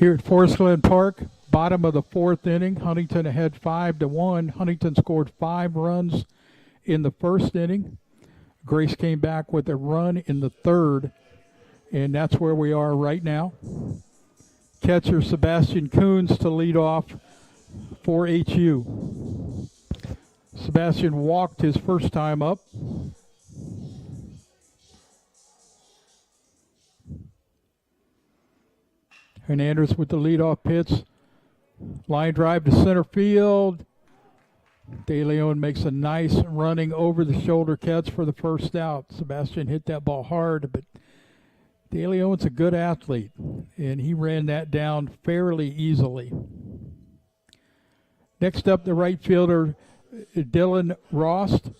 Here at Forest Glen Park, bottom of the fourth inning, Huntington ahead 5-1. Huntington scored 5 runs in the first inning. Grace came back with a run in the third, and that's where we are right now. Catcher Sebastian Coons to lead off for HU. Sebastian walked his first time up. Hernandez with the leadoff pitch. Line drive to center field. De Leon makes a nice running over the shoulder catch for the first out. Sebastian hit that ball hard, but De Leon's a good athlete, and he ran that down fairly easily. Next up, the right fielder, Dylan Rost.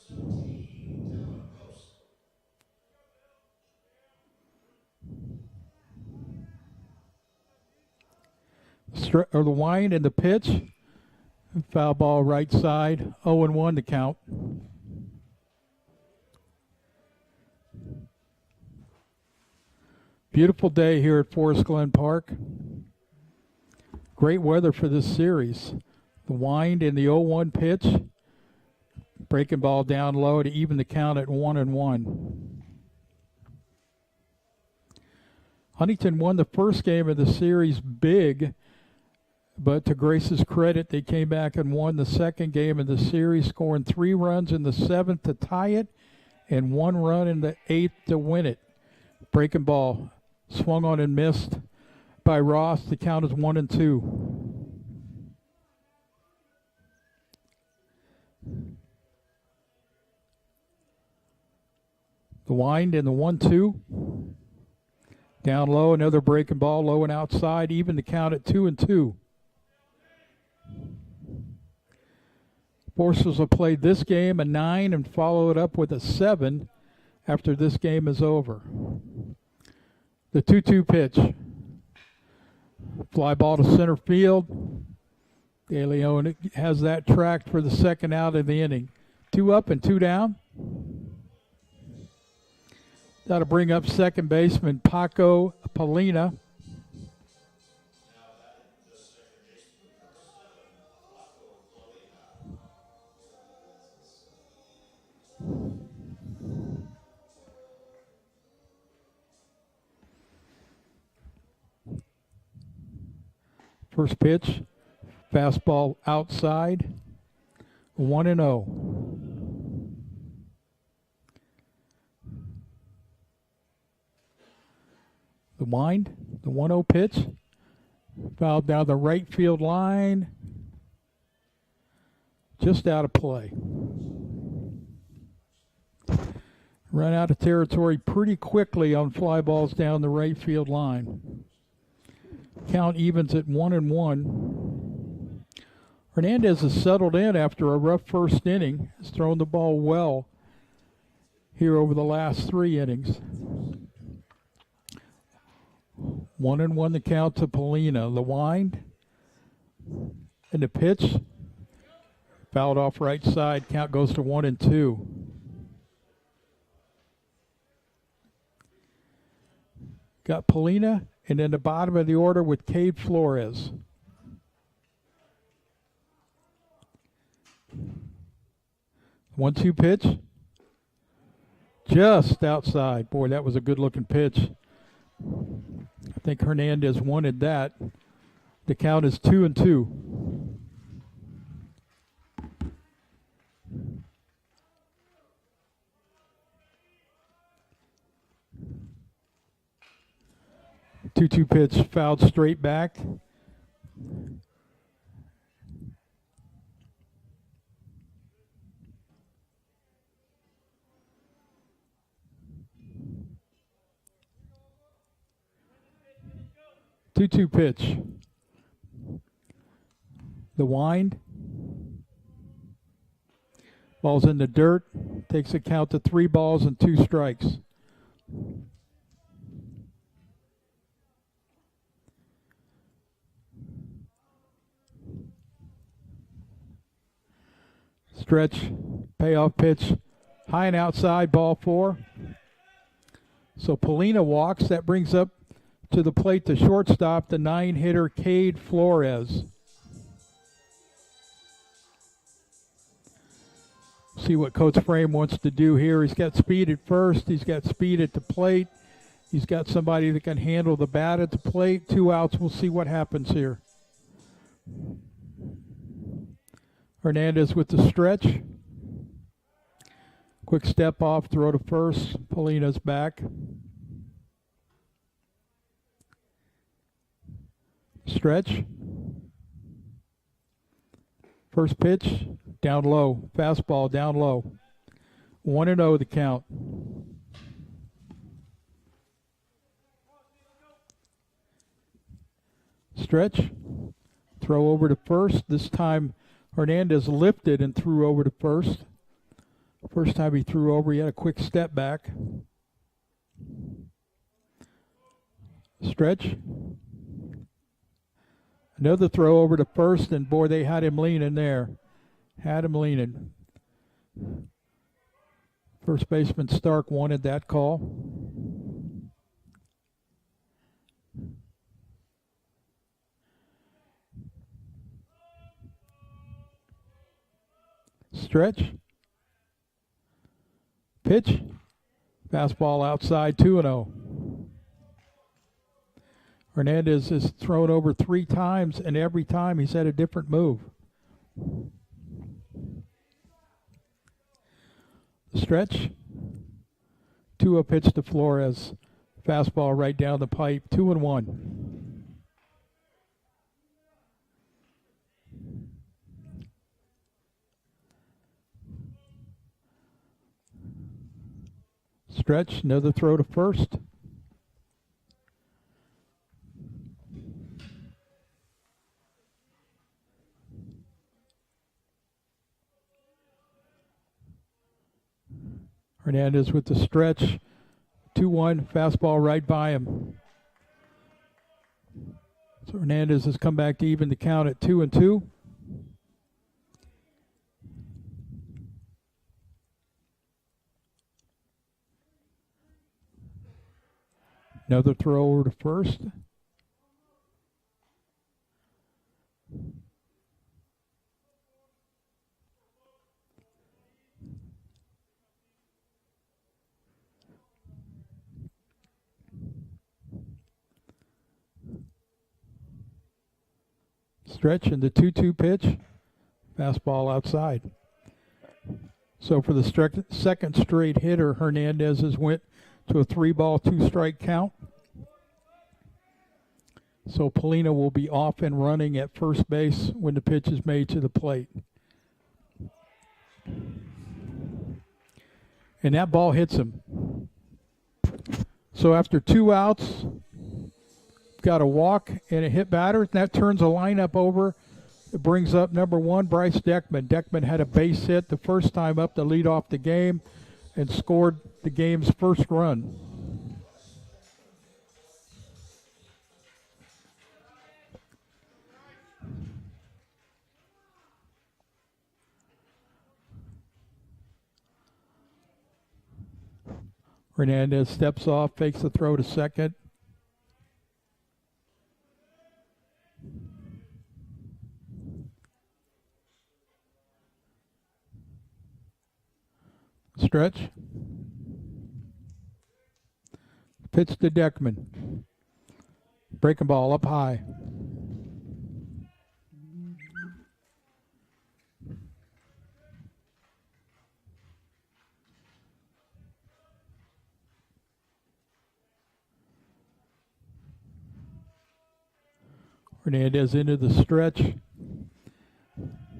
Or the wind and the pitch. Foul ball right side, 0-1 to count. Beautiful day here at Forest Glen Park. Great weather for this series. The wind and the 0-1 pitch. Breaking ball down low to even the count at 1-1. Huntington won the first game of the series big, but to Grace's credit, they came back and won the second game of the series, scoring 3 runs in the 7th to tie it and 1 run in the 8th to win it. Breaking ball swung on and missed by Ross. The count is 1-2. The wind and the 1-2. Down low, another breaking ball, low and outside, even the count at 2-2. Forces will play this game a 9 and follow it up with a 7 after this game is over. The 2-2 pitch. Fly ball to center field. De Leon has that tracked for the second out of the inning. 2 up and 2 down. That'll bring up second baseman Paco Polina. First pitch, fastball outside, 1-0. The wind, the 1-0 pitch, fouled down the right field line, just out of play. Run out of territory pretty quickly on fly balls down the right field line. Count evens at 1-1. Hernandez has settled in after a rough first inning. Has thrown the ball well here over the last 3 innings. 1-1 the count to Polina. The wind and the pitch. Fouled off right side. Count goes to 1-2. Got Polina, and then the bottom of the order with Cade Flores. One-two pitch. Just outside. Boy, that was a good-looking pitch. I think Hernandez wanted that. The count is 2-2. Two-two pitch fouled straight back. Two-two pitch. The wind. Ball's in the dirt. Takes a count to 3 balls and 2 strikes. Stretch, payoff pitch, high and outside, ball 4. So Polina walks. That brings up to the plate, the shortstop, the 9-hitter Cade Flores. See what Coach Frame wants to do here. He's got speed at first. He's got speed at the plate. He's got somebody that can handle the bat at the plate. 2 outs. We'll see what happens here. Hernandez with the stretch. Quick step off, throw to first. Polina's back. Stretch. First pitch, down low. Fastball down low. 1-0 the count. Stretch. Throw over to first. This time Hernandez lifted and threw over to first. First time he threw over, he had a quick step back. Stretch. Another throw over to first, and boy, they had him leaning there. Had him leaning. First baseman Stark wanted that call. Stretch. Pitch. Fastball outside, 2-0. Hernandez has thrown over 3 times, and every time he's had a different move. Stretch. 2-0 pitch to Flores. Fastball right down the pipe, 2-1. Stretch, another throw to first. Hernandez with the stretch. 2-1, fastball right by him. So Hernandez has come back to even the count at 2-2. Another throw over to first. Stretch and the 2-2 pitch. Fastball outside. So for the second straight hitter, Hernandez has went to a 3-ball, 2-strike count. So Polina will be off and running at first base when the pitch is made to the plate. And that ball hits him. So after 2 outs, got a walk and a hit batter. That turns a lineup over. It brings up number 1, Bryce Deckman. Deckman had a base hit the first time up to lead off the game and scored the game's first run. Hernandez steps off, fakes the throw to second. Stretch. Pitch to Deckman. Breaking ball up high. Hernandez into the stretch.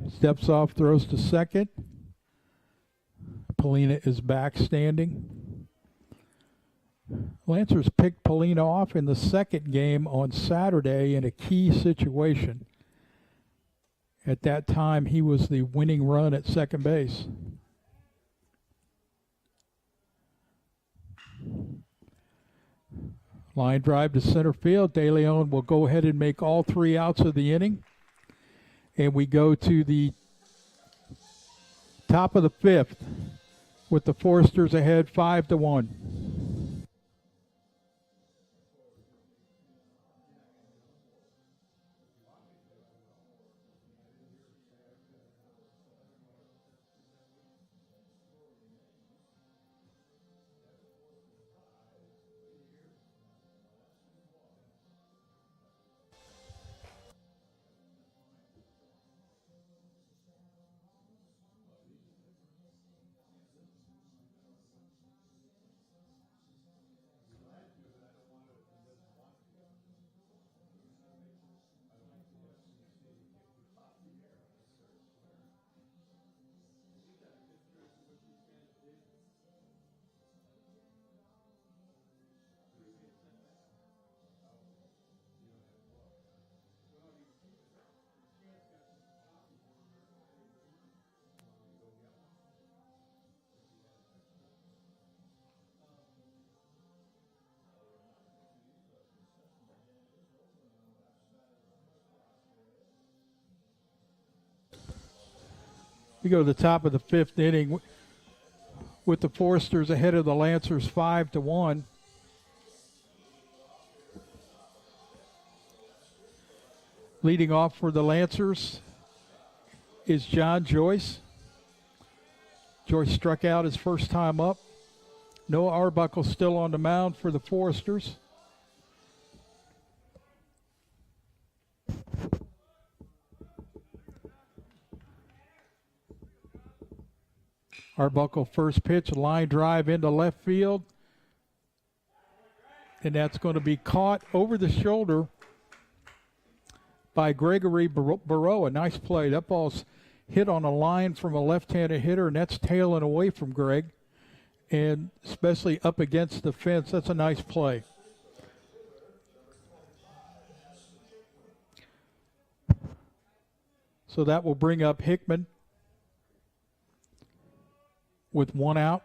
Steps off, throws to second. Polina is back standing. Lancers picked Polina off in the second game on Saturday in a key situation. At that time, he was the winning run at second base. Line drive to center field. De Leon will go ahead and make all 3 outs of the inning. And we go to the top of the 5th with the Foresters ahead 5-1. We go to the top of the 5th inning with the Foresters ahead of the Lancers 5-1. Leading off for the Lancers is John Joyce. Joyce struck out his first time up. Noah Arbuckle still on the mound for the Foresters. Arbuckle first pitch, line drive into left field. And that's going to be caught over the shoulder by Gregory Barreau. A nice play. That ball's hit on a line from a left-handed hitter, and that's tailing away from Greg. And especially up against the fence, that's a nice play. So that will bring up Hickman with 1 out.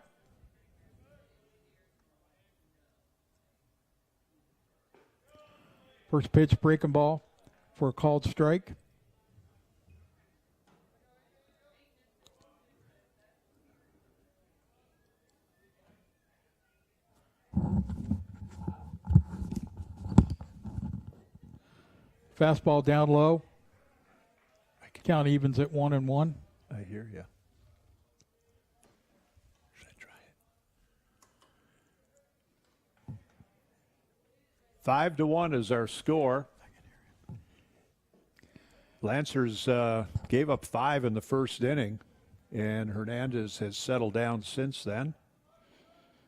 First pitch, breaking ball for a called strike. Fastball down low. Count evens at 1-1. I hear you. Should I try it? 5-1 is our score. Lancers gave up 5 in the first inning, and Hernandez has settled down since then.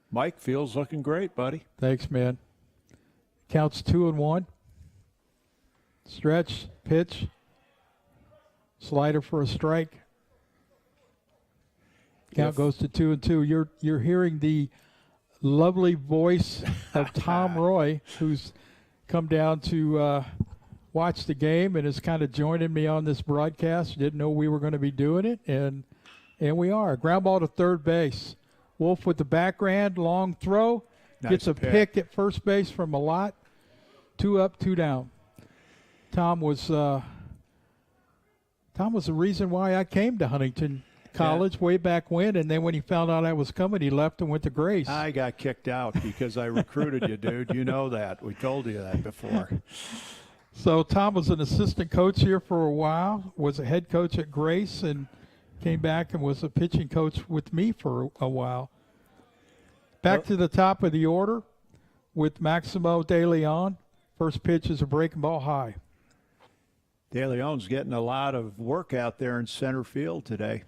Mike, feels looking great, buddy. Thanks, man. Counts 2-1. Stretch, pitch, slider for a strike. Count goes to 2-2. You're hearing the lovely voice of Tom Roy, who's come down to watch the game and is kind of joining me on this broadcast. Didn't know we were going to be doing it, and we are. Ground ball to third base. Wolf with the backhand, long throw, nice gets a pick at first base from a lot. 2 up, 2 down. Tom was the reason why I came to Huntington College way back when, and then when he found out I was coming, he left and went to Grace. I got kicked out because I recruited you, dude. You know that. We told you that before. So Tom was an assistant coach here for a while, was a head coach at Grace, and came back and was a pitching coach with me for a while. Back to the top of the order with Maximo De Leon. First pitch is a breaking ball high. De Leon's getting a lot of work out there in center field today.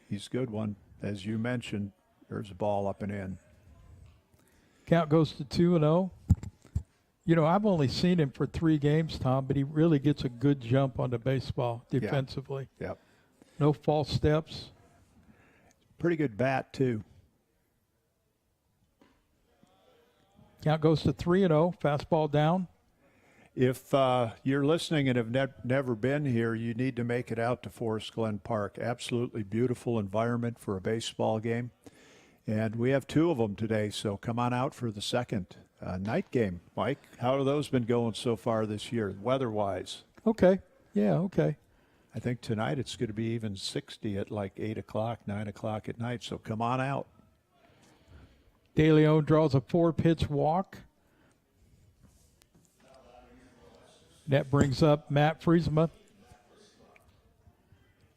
He's a good one. As you mentioned, there's a ball up and in. Count goes to 2-0. You know, I've only seen him for 3 games, Tom, but he really gets a good jump on the baseball defensively. Yep. No false steps. Pretty good bat, too. Count goes to 3-0. Fastball down. If you're listening and have never been here, you need to make it out to Forest Glen Park. Absolutely beautiful environment for a baseball game. And we have 2 of them today, so come on out for the second night game. Mike, how have those been going so far this year, weather-wise? Okay. Yeah, okay. I think tonight it's going to be even 60 at like 8 o'clock, 9 o'clock at night, so come on out. De Leon draws a 4-pitch walk. That brings up Matt Friesma.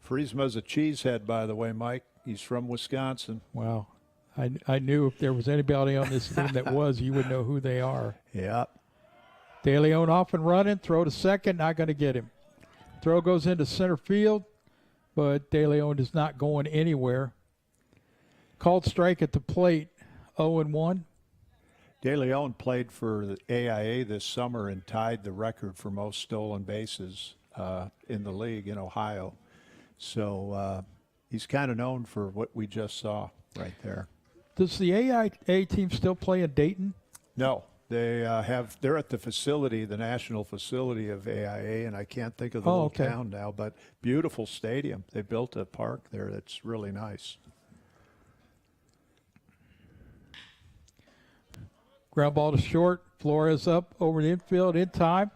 Friesma's a cheesehead, by the way, Mike. He's from Wisconsin. Wow. I knew if there was anybody on this team that was, you would know who they are. Yeah. De Leon off and running. Throw to second. Not going to get him. Throw goes into center field, but De Leon is not going anywhere. Called strike at the plate, 0-1. De Leon played for the AIA this summer and tied the record for most stolen bases in the league in Ohio. So he's kind of known for what we just saw right there. Does the AIA team still play in Dayton? No, they're at the facility, the national facility of AIA, and I can't think of the little town now, but beautiful stadium. They built a park there that's really nice. Ground ball to short. Flores up over the infield in time.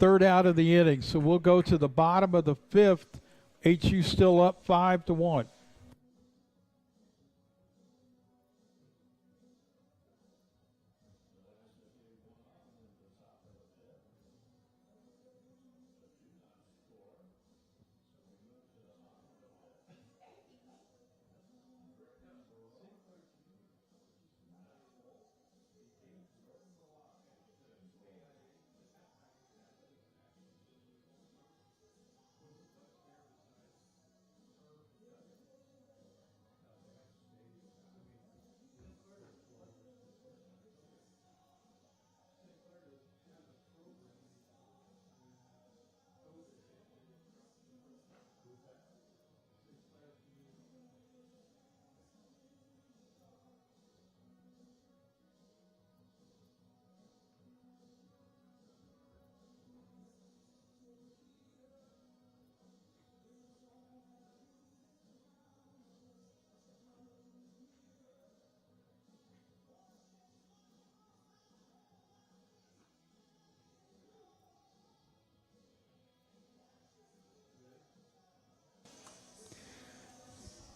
3rd out of the inning. So we'll go to the bottom of the 5th HU still up 5-1.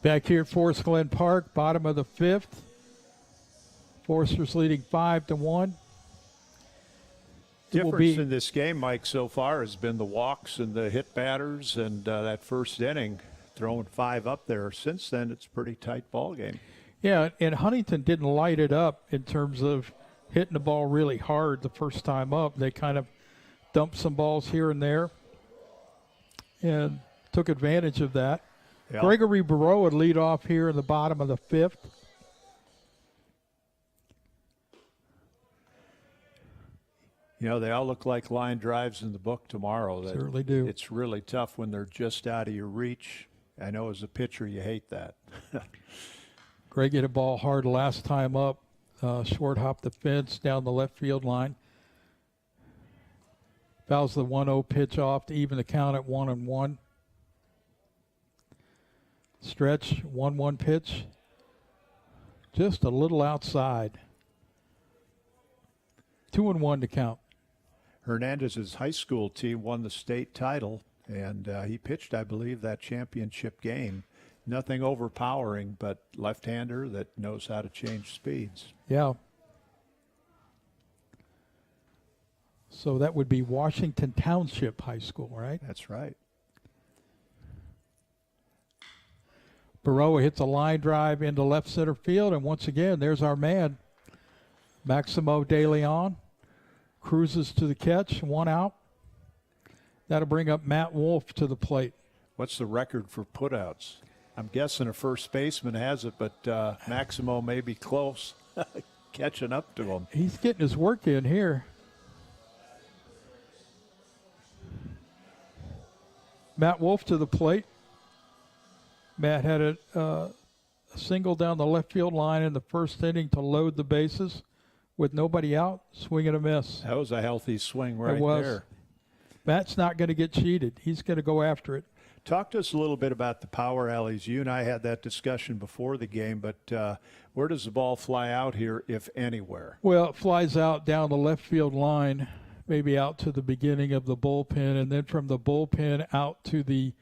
Back here at Forest Glen Park, bottom of the 5th. Foresters leading 5-1. Difference in this game, Mike, so far has been the walks and the hit batters and that first inning, throwing 5 up there. Since then, it's a pretty tight ball game. Yeah, and Huntington didn't light it up in terms of hitting the ball really hard the first time up. They kind of dumped some balls here and there and took advantage of that. Yeah. Gregory Barreau would lead off here in the bottom of the 5th. You know, they all look like line drives in the book tomorrow. Certainly do. It's really tough when they're just out of your reach. I know as a pitcher you hate that. Greg hit a ball hard last time up. Short hop the fence down the left field line. Fouls the 1-0 pitch off to even the count at 1-1. Stretch, 1-1 pitch. Just a little outside. 2-1 to count. Hernandez's high school team won the state title, and he pitched, I believe, that championship game. Nothing overpowering, but left-hander that knows how to change speeds. Yeah. So that would be Washington Township High School, right? That's right. Barreau hits a line drive into left center field, and once again, there's our man, Maximo De Leon. Cruises to the catch, 1 out. That'll bring up Matt Wolf to the plate. What's the record for putouts? I'm guessing a first baseman has it, but Maximo may be close, catching up to him. He's getting his work in here. Matt Wolf to the plate. Matt had a single down the left field line in the first inning to load the bases with nobody out, swing and a miss. That was a healthy swing right there. Matt's not going to get cheated. He's going to go after it. Talk to us a little bit about the power alleys. You and I had that discussion before the game, but where does the ball fly out here, if anywhere? Well, it flies out down the left field line, maybe out to the beginning of the bullpen, and then from the bullpen out to the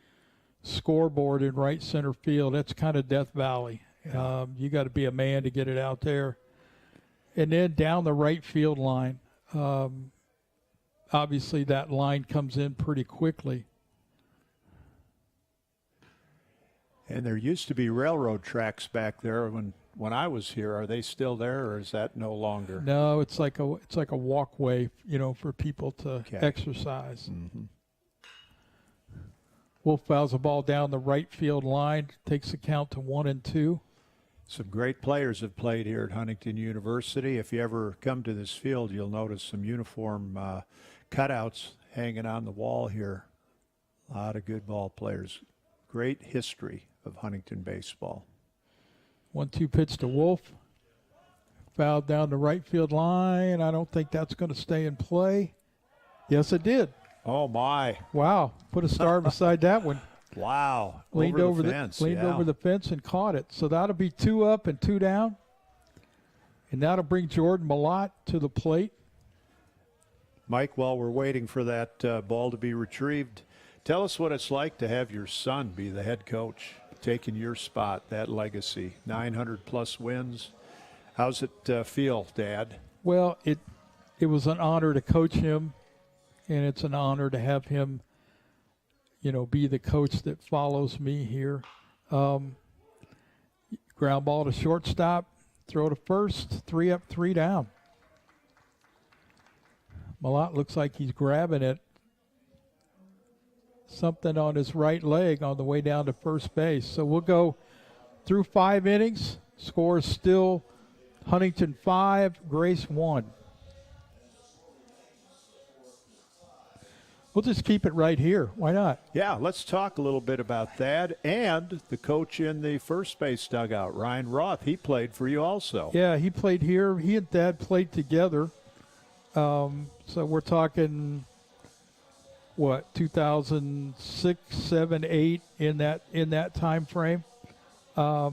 scoreboard in right center field. That's kind of Death Valley. Yeah. You got to be a man to get it out there. And then down the right field line, obviously that line comes in pretty quickly. And there used to be railroad tracks back there when I was here. Are they still there, or is that no longer? No, it's like a walkway, for people to exercise. Mm-hmm. Wolf fouls the ball down the right field line, takes the count to 1-2. Some great players have played here at Huntington University. If you ever come to this field, you'll notice some uniform cutouts hanging on the wall here. A lot of good ball players. Great history of Huntington baseball. 1-2 pitch to Wolf. Fouled down the right field line. I don't think that's going to stay in play. Yes, it did. Oh, my. Wow. Put a star beside that one. Wow. Leaned over the fence. Leaned over the fence and caught it. So that'll be 2 up and 2 down. And that'll bring Jordan Malott to the plate. Mike, while we're waiting for that ball to be retrieved, Tell us what it's like to have your son be the head coach, taking your spot, that legacy, 900-plus wins. How's it feel, Dad? Well, it was an honor to coach him, and it's an honor to have him, be the coach that follows me here. Ground ball to shortstop, throw to first, 3 up, 3 down. Malott looks like he's grabbing it. Something on his right leg on the way down to first base. So we'll go through 5 innings. Score is still Huntington 5, Grace 1. We'll just keep it right here. Why not? Yeah, let's talk a little bit about that. And the coach in the first base dugout, Ryan Roth, he played for you also. Yeah, he played here. He and Dad played together. So we're talking, 2006, 7, 8 in that time frame. But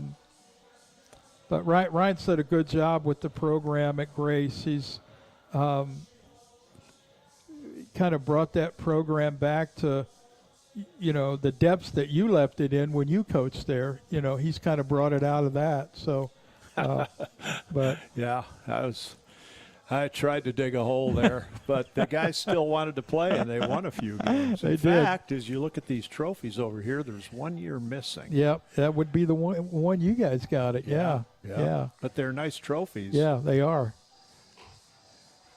Ryan's did a good job with the program at Grace. He's kind of brought that program back to, the depths that you left it in when you coached there. He's kind of brought it out of that. So, but yeah, I tried to dig a hole there, but the guys still wanted to play, and they won a few games. In fact, as you look at these trophies over here, there's 1 year missing. Yep, that would be the one you guys got it. Yeah. But they're nice trophies. Yeah, they are.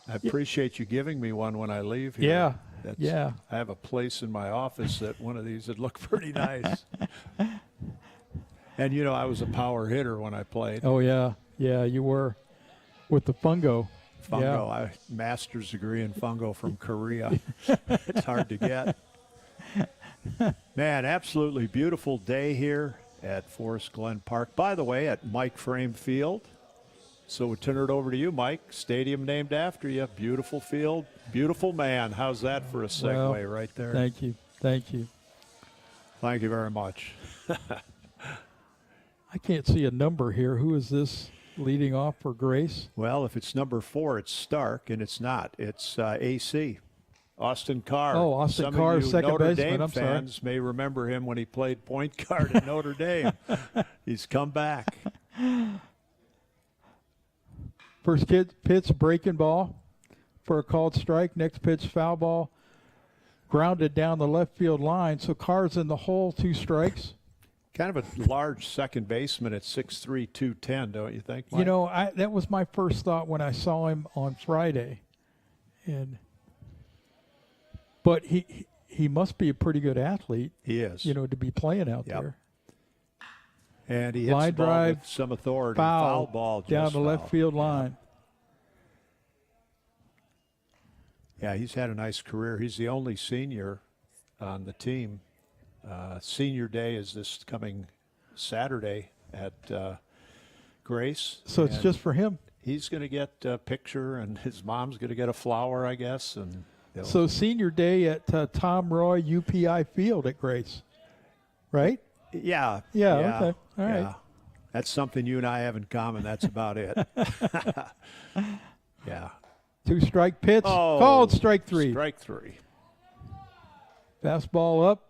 I appreciate you giving me one when I leave here. Yeah. I have a place in my office that one of these would look pretty nice. And, I was a power hitter when I played. Oh, yeah. Yeah, you were with the fungo. Fungo. I master's degree in fungo from Korea. It's hard to get. Man, absolutely beautiful day here at Forest Glen Park. By the way, at Mike Frame Field. So we'll turn it over to you, Mike. Stadium named after you. Beautiful field. Beautiful man. How's that for a segue right there? Thank you. Thank you very much. I can't see a number here. Who is this leading off for Grace? Well, if it's number 4, it's Stark, and it's not. It's AC. Austin Carr. Oh, Austin Carr, second Notre baseman. Dame I'm fans sorry. may remember him when he played point guard at Notre Dame. He's come back. First pitch, breaking ball for a called strike. Next pitch, foul ball, grounded down the left field line. So Carr's in the hole, 2 strikes. Kind of a large second baseman at 6'3", 210, don't you think, Mike? That was my first thought when I saw him on Friday. But he must be a pretty good athlete. He is. To be playing out there. And he hits line the ball drive, with some authority. foul Ball down the left field line. Yeah, he's had a nice career. He's the only senior on the team. Senior day is this coming Saturday at Grace. So it's just for him. He's going to get a picture, and his mom's going to get a flower, I guess. And so senior day at Tom Roy UPI Field at Grace, right? Yeah. Okay. All right. Yeah. That's something you and I have in common. That's about it. Yeah. 2-strike pitch. Oh, Called strike 3. Strike 3. Fastball up.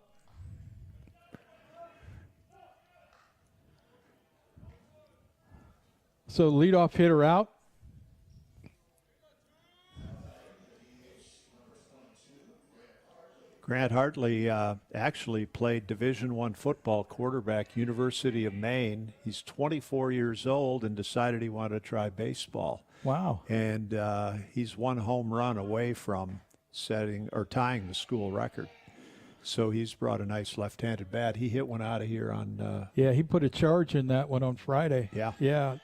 So leadoff hitter out. Grant Hartley actually played Division I football quarterback, University of Maine. He's 24 years old and decided he wanted to try baseball. Wow. And he's 1 home run away from tying the school record. So he's brought a nice left-handed bat. He hit one out of here on... yeah, he put a charge in that one on Friday. Yeah. Yeah.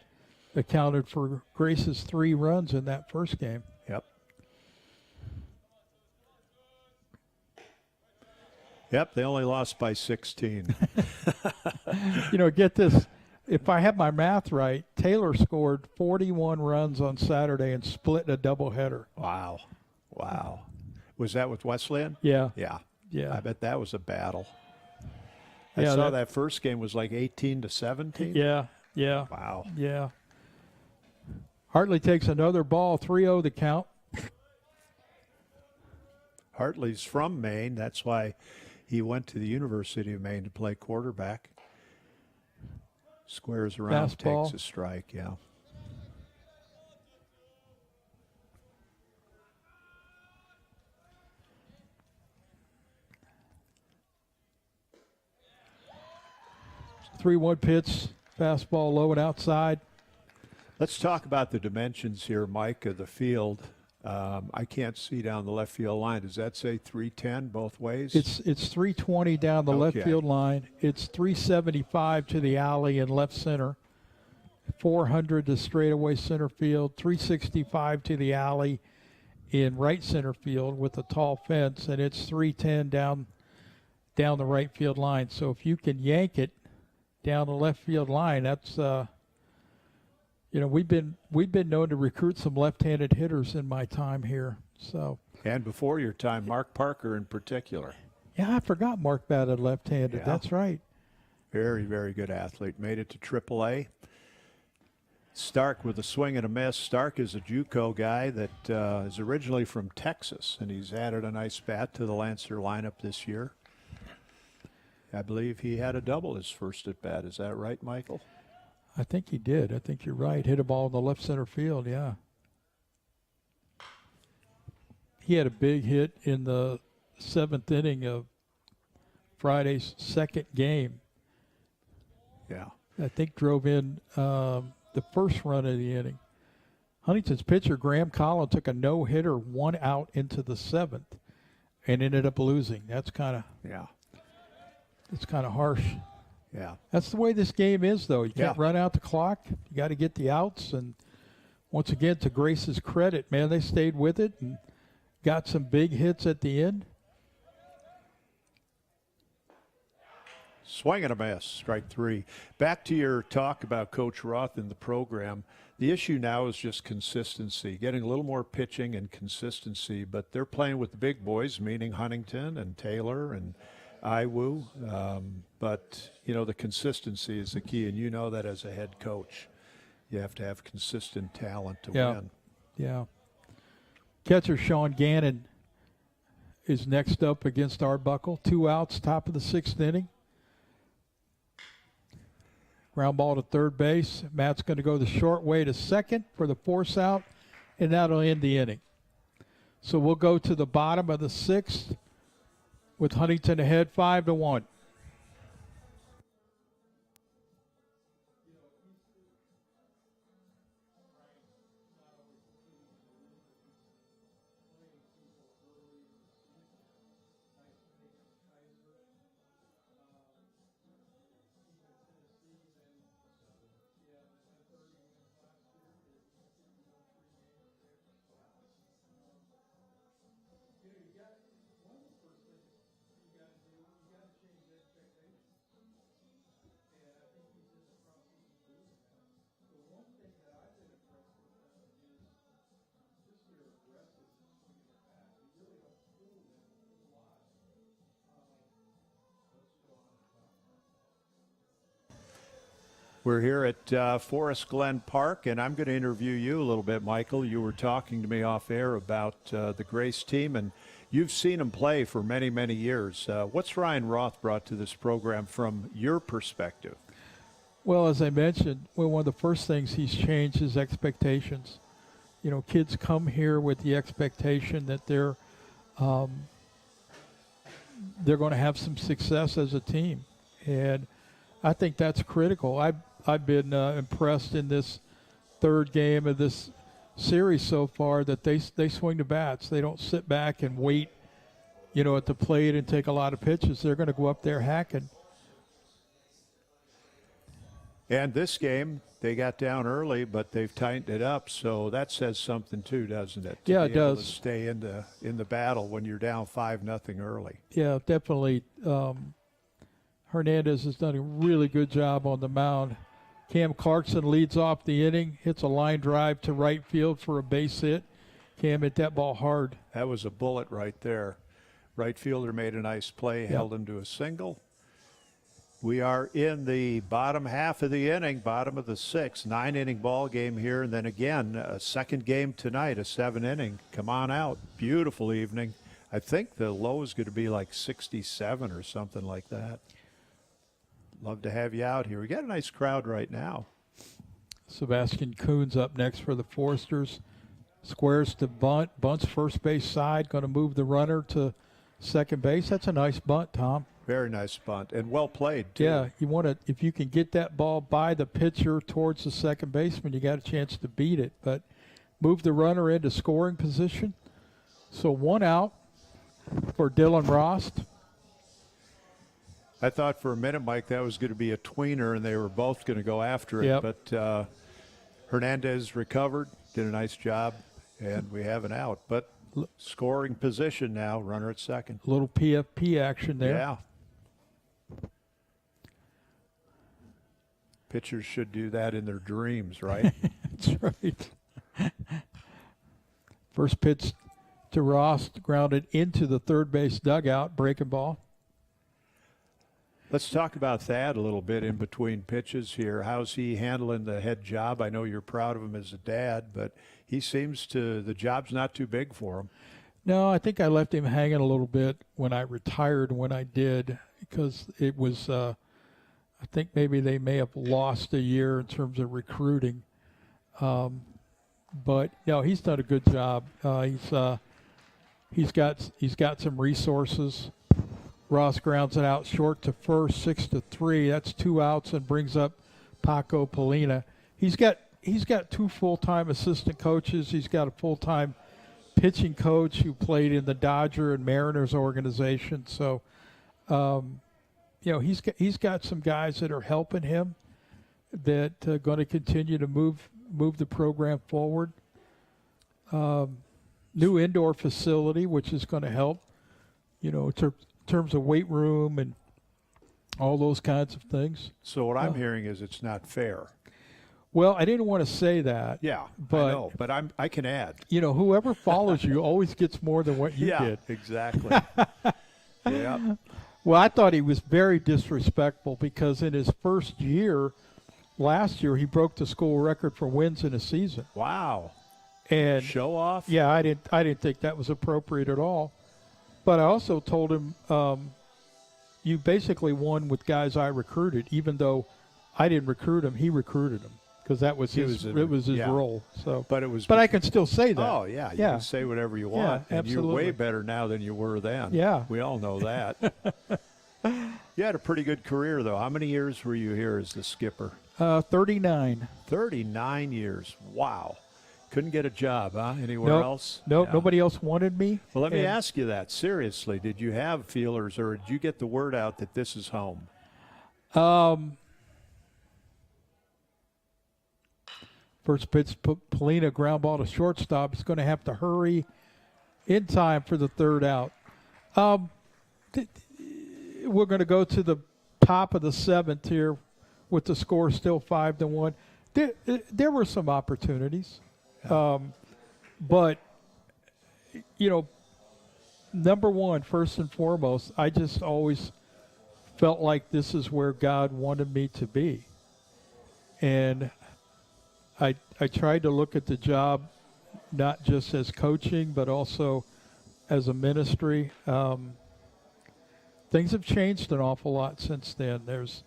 Accounted for Grace's 3 runs in that first game. Yep, they only lost by 16. Get this. If I have my math right, Taylor scored 41 runs on Saturday and split a doubleheader. Wow. Was that with Wesleyan? Yeah. I bet that was a battle. I saw that first game was like 18-17. Yeah. Wow. Yeah. Hartley takes another ball, 3-0 the count. Hartley's from Maine. That's why He went to the University of Maine to play quarterback. Squares around, Fastball. takes a strike, yeah. Three-one pitch, fastball low and outside. Let's talk about the dimensions here, Mike, of the field. I can't see down the left field line. Does that say 310 both ways? It's 320 down the left Okay. field line. It's 375 to the alley in left center. 400 to straightaway center field. 365 to the alley in right center field with a tall fence, and it's 310 down the right field line. So if you can yank it down the left field line, that's we've been known to recruit some left-handed hitters in my time here. So And before your time, Mark Parker in particular. yeah, I forgot Mark batted left-handed. Yeah. That's right. Very, very good athlete. Made it to AAA. Stark with a swing and a miss. Stark is a JUCO guy that is originally from Texas, and he's added a nice bat to the Lancer lineup this year. I believe he had a double his first at bat. Is that right, Michael? I think he did. I think you're right. Hit a ball in the left center field, yeah. He had a big hit in the 7th inning of Friday's second game. Yeah. I think drove in the first run of the inning. Huntington's pitcher, Graham Collins, took a no-hitter, 1 out into the 7th, and ended up losing. That's kind of harsh. Yeah. That's the way this game is, though. You can't Yeah. run out the clock. You got to get the outs. And once again, to Grace's credit, man, they stayed with it and got some big hits at the end. Swing and a miss, strike 3. Back to your talk about Coach Roth and the program. The issue now is just consistency, getting a little more pitching and consistency, but they're playing with the big boys, meaning Huntington and Taylor and Iwu. But, the consistency is the key, and you know that as a head coach. You have to have consistent talent to win. Yeah. Catcher Sean Gannon is next up against Arbuckle. 2 outs, top of the 6th inning. Ground ball to third base. Matt's going to go the short way to second for the force out, and that'll end the inning. So we'll go to the bottom of the 6th with Huntington ahead 5-1. We're here at Forest Glen Park, and I'm going to interview you a little bit, Michael. You were talking to me off air about the Grace team, and you've seen them play for many, many years. What's Ryan Roth brought to this program from your perspective? Well, as I mentioned, one of the first things he's changed is expectations. Kids come here with the expectation that they're going to have some success as a team, and I think that's critical. I've been impressed in this third game of this series so far that they swing the bats. They don't sit back and wait, at the plate and take a lot of pitches. They're going to go up there hacking. And this game, they got down early, but they've tightened it up, so that says something too, doesn't it? Yeah, it be able does. To stay in the battle when you're down 5-0 early. Yeah, definitely. Hernandez has done a really good job on the mound. Cam Clarkson leads off the inning, hits a line drive to right field for a base hit. Cam hit that ball hard. That was a bullet right there. Right fielder made a nice play, held him to a single. We are in the bottom half of the inning, bottom of the 6th, 9-inning ball game here. And then again, a second game tonight, a 7-inning. Come on out. Beautiful evening. I think the low is going to be like 67 or something like that. Love to have you out here. We got a nice crowd right now. Sebastian Kuhn's up next for the Foresters. Squares to bunt. Bunt's first base side. Going to move the runner to second base. That's a nice bunt, Tom. Very nice bunt and well played, too. Yeah, you want to, if you can get that ball by the pitcher towards the second baseman, you got a chance to beat it. But move the runner into scoring position. So 1 out for Dylan Rost. I thought for a minute, Mike, that was going to be a tweener, and they were both going to go after it. Yep. But Hernandez recovered, did a nice job, and we have an out. But scoring position now, runner at second. A little PFP action there. Yeah. Pitchers should do that in their dreams, right? That's right. First pitch to Rost, grounded into the third base dugout, breaking ball. Let's talk about Thad a little bit in between pitches here. How's he handling the head job? I know you're proud of him as a dad, but he seems to, the job's not too big for him. No, I think I left him hanging a little bit when I retired, when I did, because it was, I think maybe they may have lost a year in terms of recruiting. But, no, he's done a good job. He's got some resources. Ross grounds it out short to first, 6-3. That's 2 outs and brings up Paco Polina. He's got 2 full-time assistant coaches. He's got a full-time pitching coach who played in the Dodger and Mariners organization. So, he's got some guys that are helping him that are going to continue to move the program forward. New indoor facility, which is going to help, in terms of weight room and all those kinds of things. So what I'm hearing is it's not fair. Well, I didn't want to say that. Yeah, but, I know, but I can add. Whoever follows you always gets more than what you yeah, get. Exactly. Yeah. Well, I thought he was very disrespectful because in his first year, last year, he broke the school record for wins in a season. Wow. And show off? Yeah, I didn't think that was appropriate at all. But I also told him, you basically won with guys I recruited, even though I didn't recruit him. He recruited them because that was his role. So, but I can still say that. Oh yeah, you can say whatever you want. Yeah, and you're way better now than you were then. Yeah, we all know that. You had a pretty good career though. How many years were you here as the skipper? 39. 39 years. Wow. Couldn't get a job, huh? Anywhere else? Nope, yeah. Nobody else wanted me. Well, let me ask you that. Seriously, did you have feelers or did you get the word out that this is home? First pitch, Polina ground ball to shortstop. He's going to have to hurry in time for the third out. We're going to go to the top of the 7th here with the score still 5-1. There were some opportunities. But, number one, first and foremost, I just always felt like this is where God wanted me to be. And I tried to look at the job not just as coaching, but also as a ministry. Things have changed an awful lot since then. There's,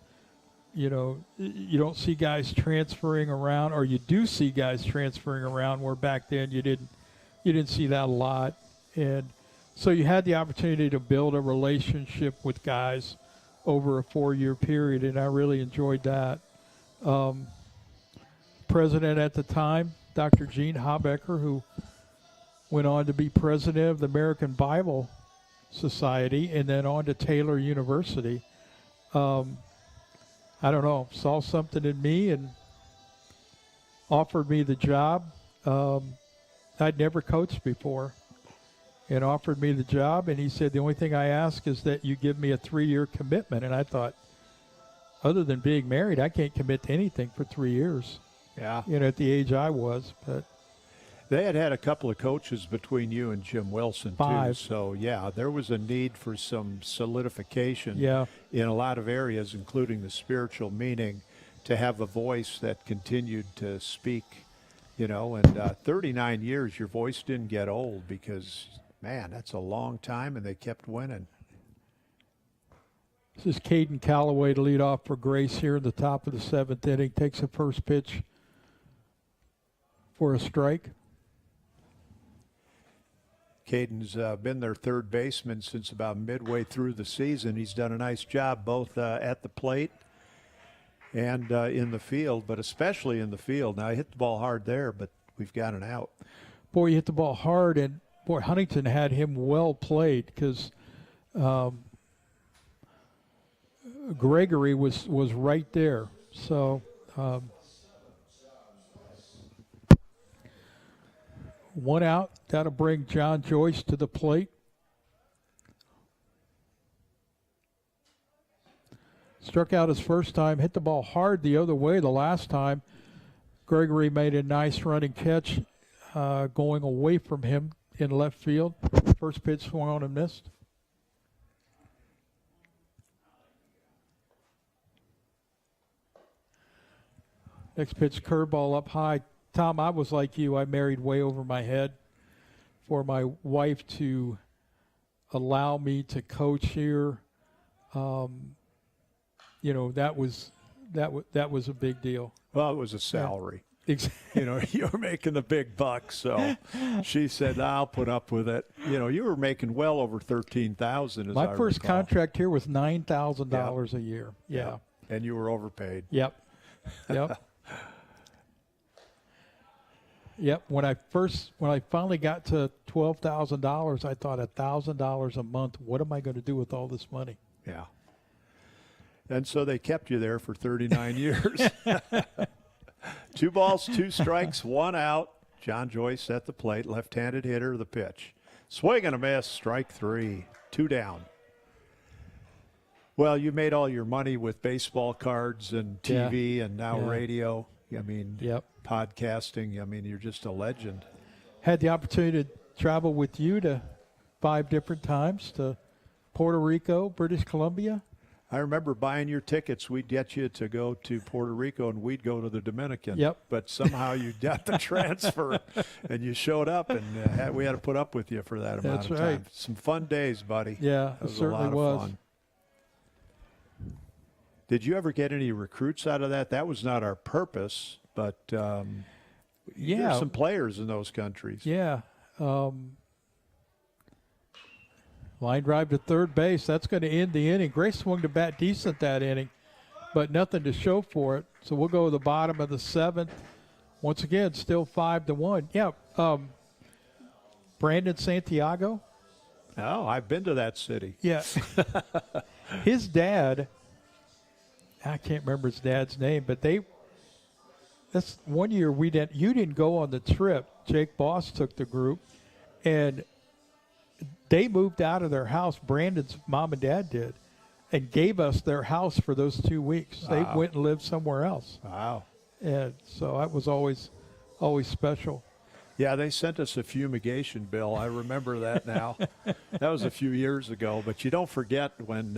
you don't see guys transferring around, or you do see guys transferring around where back then you didn't see that a lot. And so you had the opportunity to build a relationship with guys over a 4-year period, and I really enjoyed that. President at the time, Dr. Gene Habecker, who went on to be president of the American Bible Society and then on to Taylor University. I don't know, saw something in me and offered me the job. I'd never coached before and offered me the job. And he said, the only thing I ask is that you give me a 3-year commitment. And I thought, other than being married, I can't commit to anything for 3 years. Yeah. At the age I was. But they had a couple of coaches between you and Jim Wilson, 5. too. So, yeah, there was a need for some solidification in a lot of areas, including the spiritual meaning, to have a voice that continued to speak, and 39 years, your voice didn't get old because Man, that's a long time, and they kept winning. This is Caden Calloway to lead off for Grace here in the top of the 7th inning. Takes the first pitch for a strike. Caden's been their third baseman since about midway through the season. He's done a nice job both at the plate and in the field, but especially in the field. Now, he hit the ball hard there, but we've got an out. Boy, he hit the ball hard, and boy, Huntington had him well played because Gregory was right there. So one out. That'll bring John Joyce to the plate. Struck out his first time, hit the ball hard the other way the last time. Gregory made a nice running catch going away from him in left field. First pitch swung on and missed. Next pitch, curveball up high. Tom, I was like you. I married way over my head for my wife to allow me to coach here. You know, that was a big deal. Well, it was a salary. Yeah. Exactly. You know, you were making the big bucks, so she said, "I'll put up with it." You know, you were making well over $13,000. My first contract here was $9,000 a year. Yeah, and you were overpaid. Yep. Yep. When I finally got to $12,000, I thought $1,000 a month. What am I going to do with all this money? Yeah. And so they kept you there for 39 years. 2 balls, 2 strikes, 1 out. John Joyce at the plate, left-handed hitter, the pitch. Swing and a miss, strike 3, 2 down. Well, you made all your money with baseball cards and TV and now radio. I mean, podcasting. I mean, you're just a legend. Had the opportunity to travel with you to 5 different times to Puerto Rico, British Columbia. I remember buying your tickets. We'd get you to go to Puerto Rico, and we'd go to the Dominican. Yep. But somehow you got the transfer, and you showed up, and we had to put up with you for that amount of time. Some fun days, buddy. Yeah, it certainly was. Fun. Did you ever get any recruits out of that? That was not our purpose, but there's some players in those countries. Yeah. Line drive to third base. That's going to end the inning. Grace swung to bat decent that inning, but nothing to show for it. So we'll go to the bottom of the 7th. Once again, still 5-1. Yeah. Brandon Santiago. Oh, I've been to that city. Yeah. His dad, I can't remember his dad's name, but that's one year you didn't go on the trip. Jake Boss took the group, and they moved out of their house. Brandon's mom and dad did, and gave us their house for those 2 weeks. Wow. They went and lived somewhere else. Wow. And so that was always special. Yeah, they sent us a fumigation bill. I remember that now. That was a few years ago. But you don't forget when,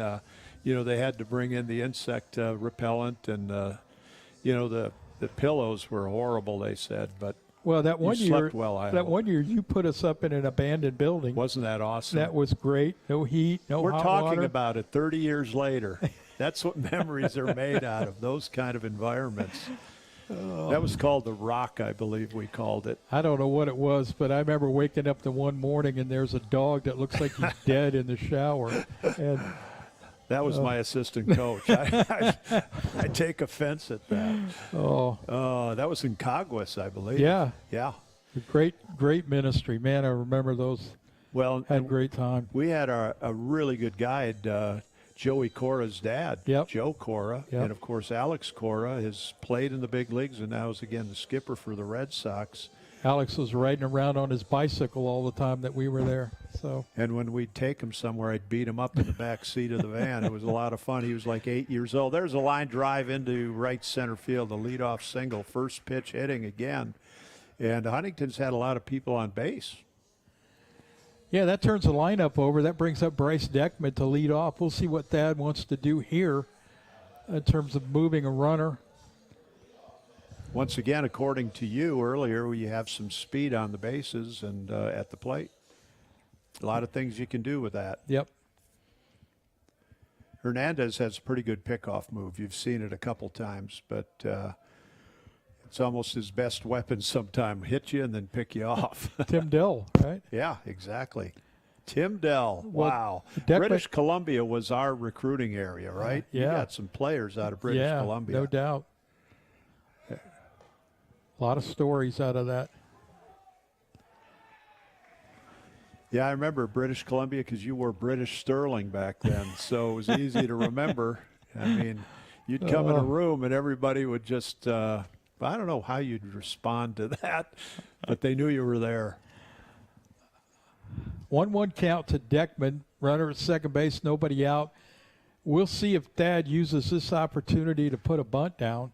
they had to bring in the insect repellent and, the pillows were horrible, they said. But well, that one year, slept well, I hope. One year you put us up in an abandoned building. Wasn't that awesome? That was great. No heat, no hot water. We're talking about it 30 years later. That's what memories are made out of, those kind of environments. Oh. That was called the Rock, I believe we called it. I don't know what it was, but I remember waking up the one morning and there's a dog that looks like he's dead in the shower. And that was my assistant coach. I take offense at that. That was in Caguas, I believe. Yeah. Yeah. Great ministry. Man, I remember those. Well, had a great time. We had a really good guide, Joey Cora's dad, Joe Cora, and, of course, Alex Cora has played in the big leagues and now is, again, the skipper for the Red Sox. Alex was riding around on his bicycle all the time that we were there. And when we'd take him somewhere, I'd beat him up in the back seat of the van. It was a lot of fun. He was like 8 years old. There's a line drive into right center field, the leadoff single, first pitch hitting again. And Huntington's had a lot of people on base. Yeah, that turns the lineup over. That brings up Bryce Deckman to lead off. We'll see what Thad wants to do here in terms of moving a runner. Once again, according to you earlier, we have some speed on the bases and at the plate. A lot of things you can do with that. Yep. Hernandez has a pretty good pickoff move. You've seen it a couple times, but it's almost his best weapon sometime. Hit you and then pick you off. Tim Dell, right? Yeah, exactly. Tim Dell. Well, Wow. Deckman, British Columbia was our recruiting area, right? Yeah. You got some players out of British Columbia. No doubt. A lot of stories out of that. Yeah, I remember British Columbia because you wore British Sterling back then, so it was easy to remember. I mean, you'd come in a room and everybody would just, I don't know how you'd respond to that, but they knew you were there. 1-1 count to Deckman, runner at second base, nobody out. We'll see if Thad uses this opportunity to put a bunt down.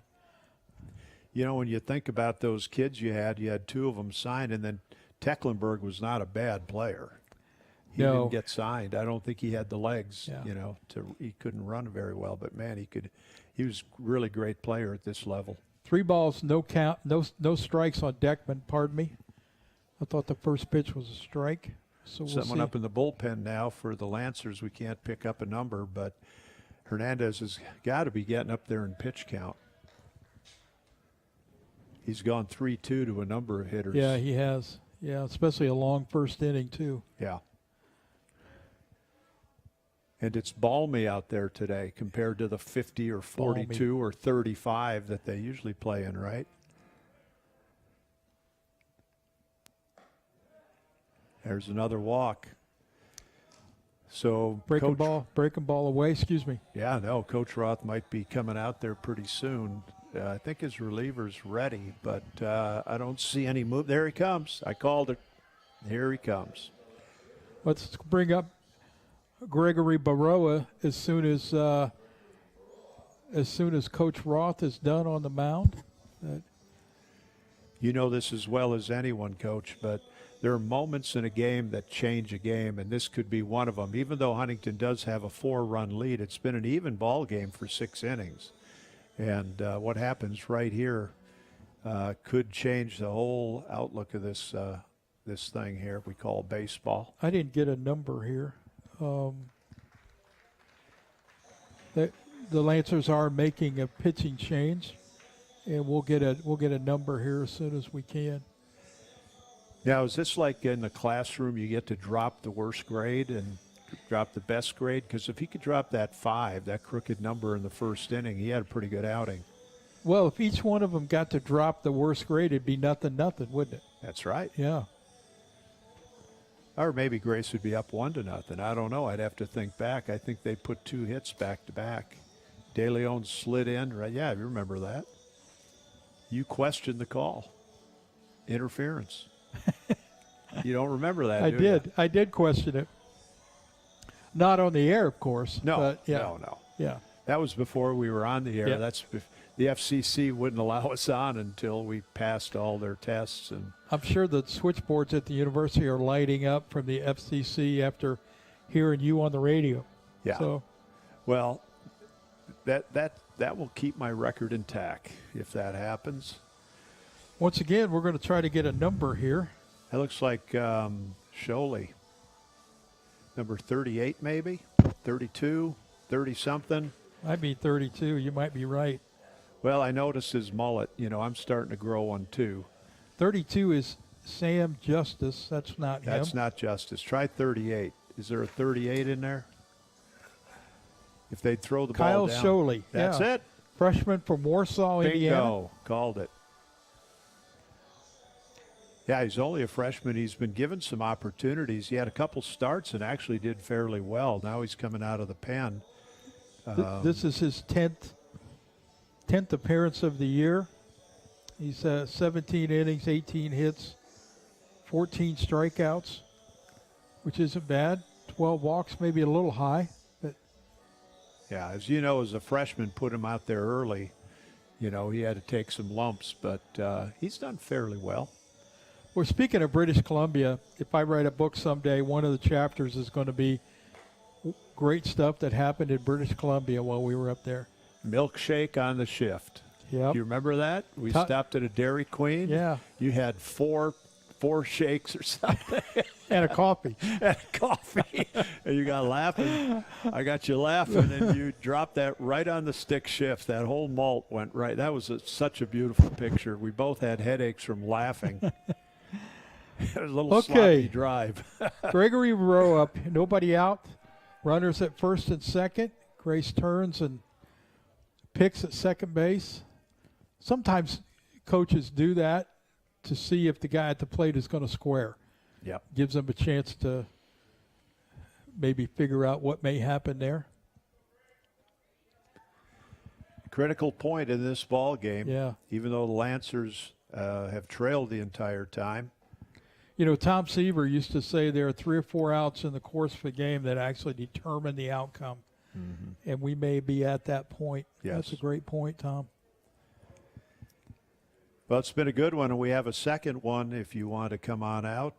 You know, when you think about those kids you had two of them signed, and then Tecklenburg was not a bad player. He didn't get signed. I don't think he had the legs, he couldn't run very well, but man, he was a really great player at this level. 3 balls, no count, no strikes on Deckman, pardon me. I thought the first pitch was a strike. So we'll Someone see. up in the bullpen now for the Lancers. We can't pick up a number, but Hernandez has got to be getting up there in pitch count. He's gone 3-2 to a number of hitters. Yeah, he has. Yeah, especially a long first inning, too. Yeah. And it's balmy out there today compared to the 50 or 42 or 35 that they usually play in, right? There's another walk. So breaking ball away, excuse me. Yeah, no, Coach Roth might be coming out there pretty soon. I think his reliever's ready, but I don't see any move. There he comes. I called it. Here he comes. Let's bring up Gregory Baroa as soon as Coach Roth is done on the mound. You know this as well as anyone, Coach, but there are moments in a game that change a game, and this could be one of them. Even though Huntington does have a 4-run lead, it's been an even ball game for 6 innings. And what happens right here could change the whole outlook of this thing here we call baseball. I didn't get a number here. The Lancers are making a pitching change, and we'll get a number here as soon as we can. Now, is this like in the classroom you get to drop the worst grade and drop the best grade? Because if he could drop that 5, that crooked number in the first inning, he had a pretty good outing. Well, if each one of them got to drop the worst grade, it'd be 0-0, wouldn't it? That's right. Yeah. Or maybe Grace would be up 1-0. I don't know. I'd have to think back. I think they put 2 hits back to back. De Leon slid in. Right? Yeah, you remember that. You questioned the call. Interference. You don't remember that, do you? I did question it. Not on the air, of course. No, but yeah. no. Yeah. That was before we were on the air. Yeah. That's the FCC wouldn't allow us on until we passed all their tests. And I'm sure the switchboards at the university are lighting up from the FCC after hearing you on the radio. Yeah. So, well, that will keep my record intact if that happens. once again, we're going to try to get a number here. That looks like Sholey. Number 38 maybe? 32? 30-something? Might be 32. You might be right. Well, I noticed his mullet. You know, I'm starting to grow one too. 32 is Sam Justice. That's not him. That's not Justice. Try 38. Is there a 38 in there? If they'd throw the Kyle ball down. Sholey. That's yeah. it. Freshman from Warsaw, Indiana. Bingo. Called it. Yeah, he's only a freshman. He's been given some opportunities. He had a couple starts and actually did fairly well. Now he's coming out of the pen. This is his 10th appearance of the year. He's 17 innings, 18 hits, 14 strikeouts, which isn't bad. 12 walks, maybe a little high. But yeah, as you know, as a freshman, put him out there early. You know, he had to take some lumps, but he's done fairly well. Well, speaking of British Columbia, if I write a book someday, one of the chapters is going to be great stuff that happened in British Columbia while we were up there. Milkshake on the shift. Yep. Do you remember that? We stopped at a Dairy Queen. Yeah. You had four shakes or something. And a coffee. And coffee. And you got laughing. I got you laughing, and you dropped that right on the stick shift. That whole malt went right. That was such a beautiful picture. We both had headaches from laughing. It was a little sloppy drive. Gregory row up. Nobody out. Runners at first and second. Grace turns and picks at second base. Sometimes coaches do that to see if the guy at the plate is going to square. Yep. Gives them a chance to maybe figure out what may happen there. Critical point in this ball game. Yeah. Even though the Lancers have trailed the entire time. You know, Tom Seaver used to say there are 3 or 4 outs in the course of a game that actually determine the outcome. Mm-hmm. And we may be at that point. Yes. That's a great point, Tom. Well, it's been a good one, and we have a second one if you want to come on out.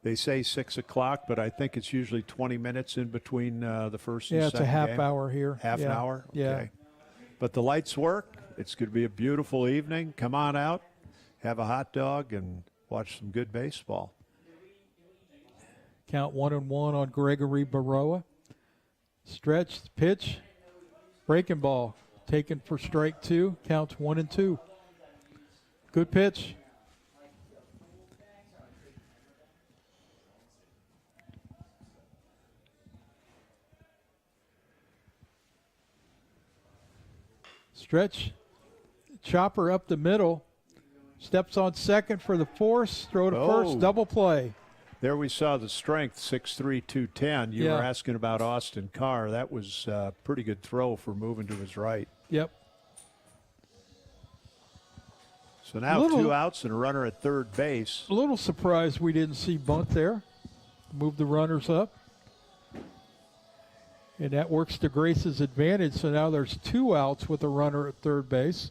They say 6 o'clock, but I think it's usually 20 minutes in between the first and second game. Yeah, it's a half hour here. Half an hour? Okay. Yeah. But the lights work. It's going to be a beautiful evening. Come on out, have a hot dog, and watch some good baseball. Count 1-1 on Gregory Baroa. Stretch, pitch, breaking ball. Taken for strike 2. Counts 1-2. Good pitch. Stretch. Chopper up the middle. Steps on second for the force. Throw to first. Double play. There we saw the strength, 6'3", 210. You were asking about Austin Carr. That was a pretty good throw for moving to his right. Yep. So now 2 outs and a runner at third base. A little surprised we didn't see bunt there. Move the runners up. And that works to Grace's advantage. So now there's 2 outs with a runner at third base.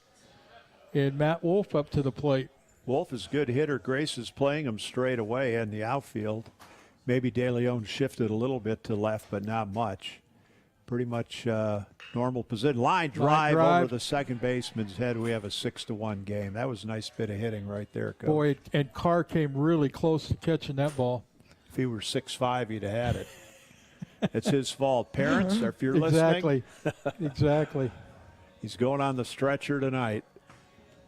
And Matt Wolf up to the plate. Wolf is a good hitter. Grace is playing him straight away in the outfield. Maybe De Leon shifted a little bit to left, but not much. Pretty much normal position. Line drive over the second baseman's head. We have a 6-1 game. That was a nice bit of hitting right there, Coach. Boy, and Carr came really close to catching that ball. If he were 6'5", he'd have had it. It's his fault. Parents, if you're listening. Exactly. Exactly. He's going on the stretcher tonight.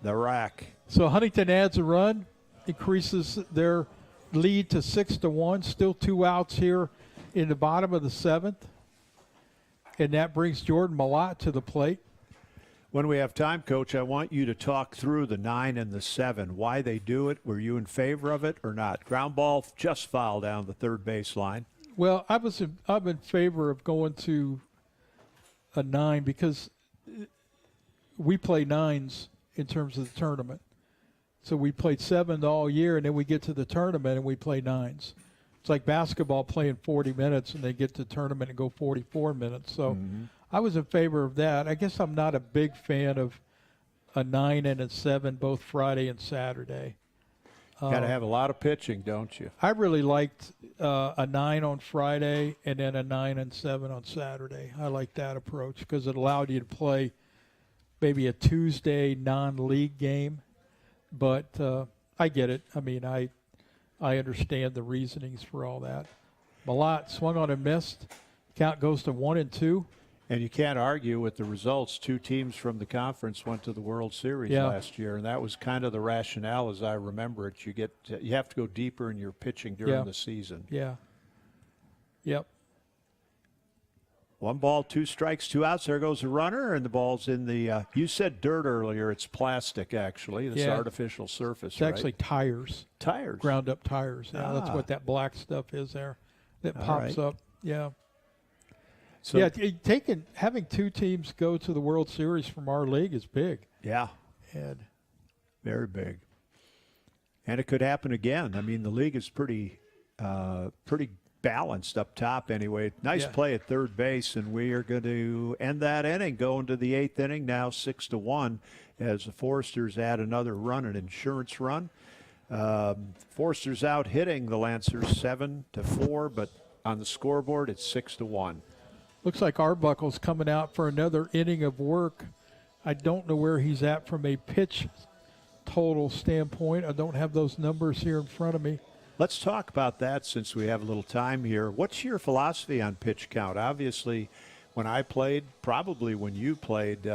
The rack. So Huntington adds a run, increases their lead to 6-1. Still 2 outs here in the bottom of the 7th. And that brings Jordan Malott to the plate. When we have time, Coach, I want you to talk through the 9 and the 7, why they do it. Were you in favor of it or not? Ground ball just fouled down the third base line. Well, I'm in favor of going to a 9 because we play 9s in terms of the tournament. So we played 7 all year, and then we get to the tournament and we play 9s. It's like basketball playing 40 minutes, and they get to the tournament and go 44 minutes. So I was in favor of that. I guess I'm not a big fan of a 9 and a 7 both Friday and Saturday. Got to have a lot of pitching, don't you? I really liked a 9 on Friday and then a 9 and 7 on Saturday. I like that approach because it allowed you to play maybe a Tuesday non-league game. But I get it. I mean, I understand the reasonings for all that. Malott swung on and missed. Count goes to 1-2. And you can't argue with the results. 2 teams from the conference went to the World Series last year, and that was kind of the rationale as I remember it. You have to go deeper in your pitching during the season. Yeah. Yep. 1 ball, 2 strikes, 2 outs. There goes a runner, and the ball's in the you said dirt earlier. It's plastic, actually. It's artificial surface, It's actually tires. Tires. Ground up tires. Yeah, that's what that black stuff is there that pops up. Yeah. So having 2 teams go to the World Series from our league is big. Yeah. And very big. And it could happen again. I mean, the league is pretty balanced up top anyway. Nice play at third base, and we are going to end that inning, going to the 8th inning now, 6-1, as the Foresters add another run, an insurance run. Foresters out hitting the Lancers 7-4, but on the scoreboard it's 6-1. Looks like Arbuckle's coming out for another inning of work. I don't know where he's at from a pitch total standpoint. I don't have those numbers here in front of me. Let's talk about that since we have a little time here. What's your philosophy on pitch count? Obviously, when I played, probably when you played,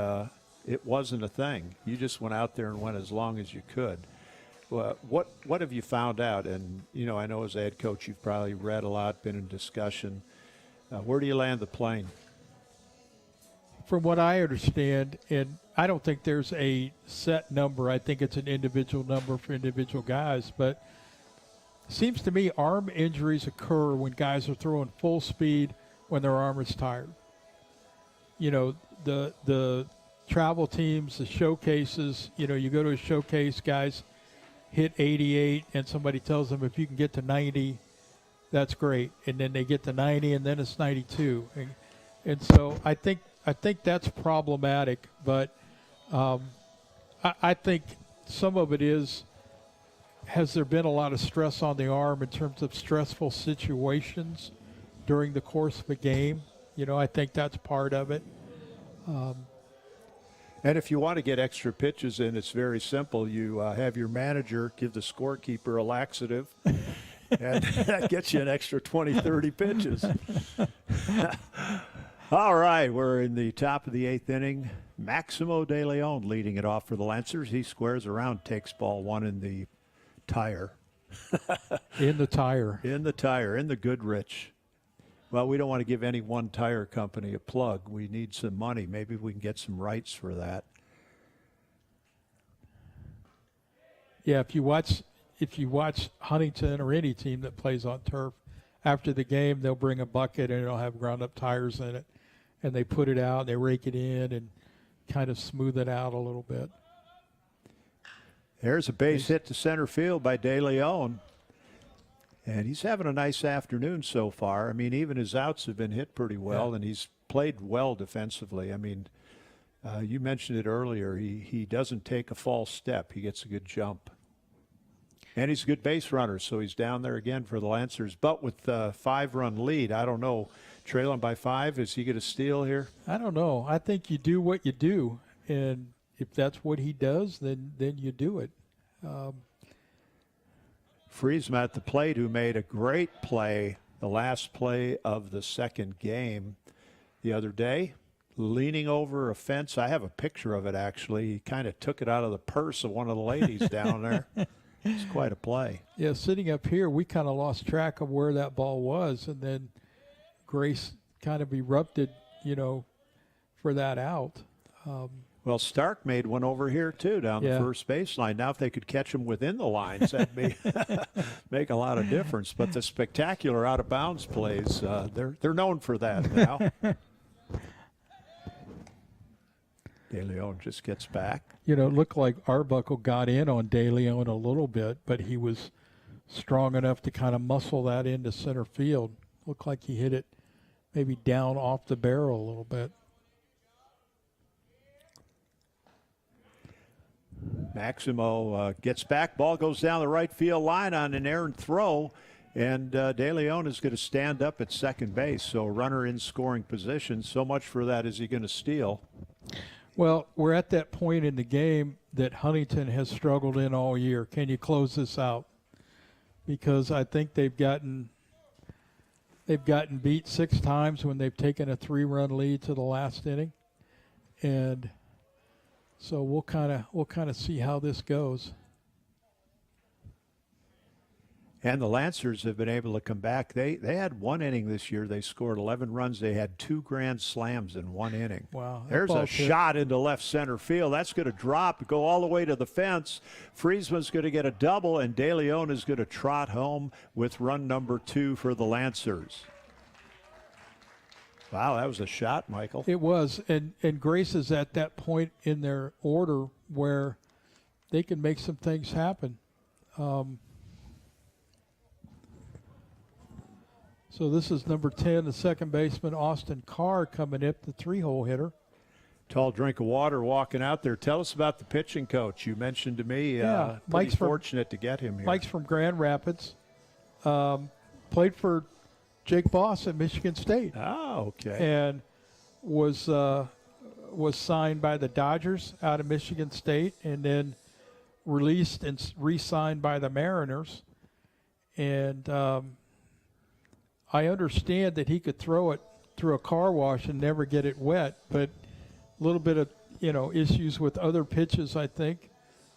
it wasn't a thing. You just went out there and went as long as you could. What have you found out? And, I know as a head coach, you've probably read a lot, been in discussion. Where do you land the plane? From what I understand, and I don't think there's a set number. I think it's an individual number for individual guys. But it seems to me arm injuries occur when guys are throwing full speed when their arm is tired. The travel teams, the showcases, you go to a showcase, guys hit 88, and somebody tells them if you can get to 90, that's great. And then they get to 90, and then it's 92. And so I think that's problematic, but I think some of it is, has there been a lot of stress on the arm in terms of stressful situations during the course of a game? I think that's part of it. And if you want to get extra pitches in, it's very simple. You have your manager give the scorekeeper a laxative, and that gets you an extra 20, 30 pitches. All right, we're in the top of the 8th inning. Maximo De Leon leading it off for the Lancers. He squares around, takes ball 1 in the tire. In the tire. In the tire, in the Goodrich. Well, we don't want to give any one tire company a plug. We need some money. Maybe we can get some rights for that. Yeah, if you watch Huntington or any team that plays on turf, after the game they'll bring a bucket and it'll have ground up tires in it, and they put it out, they rake it in and kind of smooth it out a little bit. There's a base hit to center field by De Leon. And he's having a nice afternoon so far. I mean, even his outs have been hit pretty well, and he's played well defensively. I mean, you mentioned it earlier. He doesn't take a false step. He gets a good jump. And he's a good base runner, so he's down there again for the Lancers. But with the 5-run lead, I don't know. Trailing by 5, is he going to steal here? I don't know. I think you do what you do, and if that's what he does, then you do it. Friesman at the plate, who made a great play, the last play of the second game the other day, leaning over a fence. I have a picture of it, actually. He kind of took it out of the purse of one of the ladies down there. It's quite a play. Yeah, sitting up here, we kind of lost track of where that ball was, and then Grace kind of erupted, for that out. Well, Stark made one over here, too, down the first baseline. Now, if they could catch him within the lines, that'd make a lot of difference. But the spectacular out-of-bounds plays, they're known for that now. De Leon just gets back. It looked like Arbuckle got in on De Leon a little bit, but he was strong enough to kind of muscle that into center field. Looked like he hit it maybe down off the barrel a little bit. Maximo gets back. Ball goes down the right field line on an errant throw. And De Leon is going to stand up at second base. So runner in scoring position. So much for that. Is he going to steal? Well, we're at that point in the game that Huntington has struggled in all year. Can you close this out? Because I think they've gotten beat 6 times when they've taken a 3-run lead to the last inning. And so we'll kind of see how this goes. And the Lancers have been able to come back. They had 1 inning this year. They scored 11 runs. They had 2 grand slams in 1 inning. Wow. There's a shot into left center field. That's going to drop, go all the way to the fence. Friesman's going to get a double, and De Leon is going to trot home with run number 2 for the Lancers. Wow, that was a shot, Michael. It was, and Grace is at that point in their order where they can make some things happen. So this is number 10, the second baseman, Austin Carr, coming up, the 3-hole hitter. Tall drink of water walking out there. Tell us about the pitching coach. You mentioned to me, Mike's fortunate to get him here. Mike's from Grand Rapids. Played for Jake Boss at Michigan State. Oh, okay. And was signed by the Dodgers out of Michigan State, and then released and re-signed by the Mariners. And I understand that he could throw it through a car wash and never get it wet, but a little bit of, issues with other pitches, I think.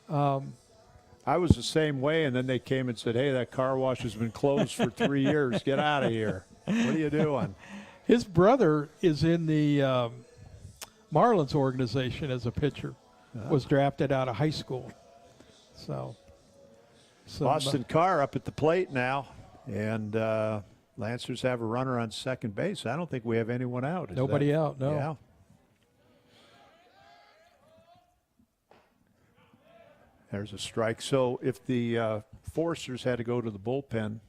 I was the same way, and then they came and said, hey, that car wash has been closed for 3 years. Get out of here. What are you doing? His brother is in the Marlins organization as a pitcher, was drafted out of high school. So Boston Carr up at the plate now, and Lancers have a runner on second base. I don't think we have anyone out. Nobody out, no. Yeah. There's a strike. So if the Foresters had to go to the bullpen,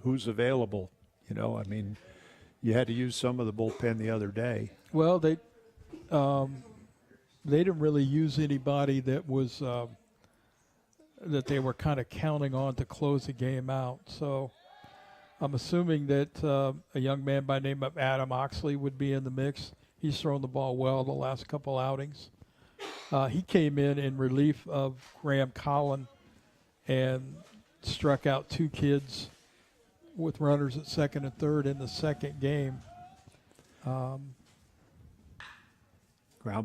who's available? You had to use some of the bullpen the other day. Well, they didn't really use anybody that was that they were kind of counting on to close the game out. So I'm assuming that a young man by the name of Adam Oxley would be in the mix. He's thrown the ball well the last couple outings. He came in relief of Graham Collin and struck out 2 kids with runners at second and third in the second game. Ground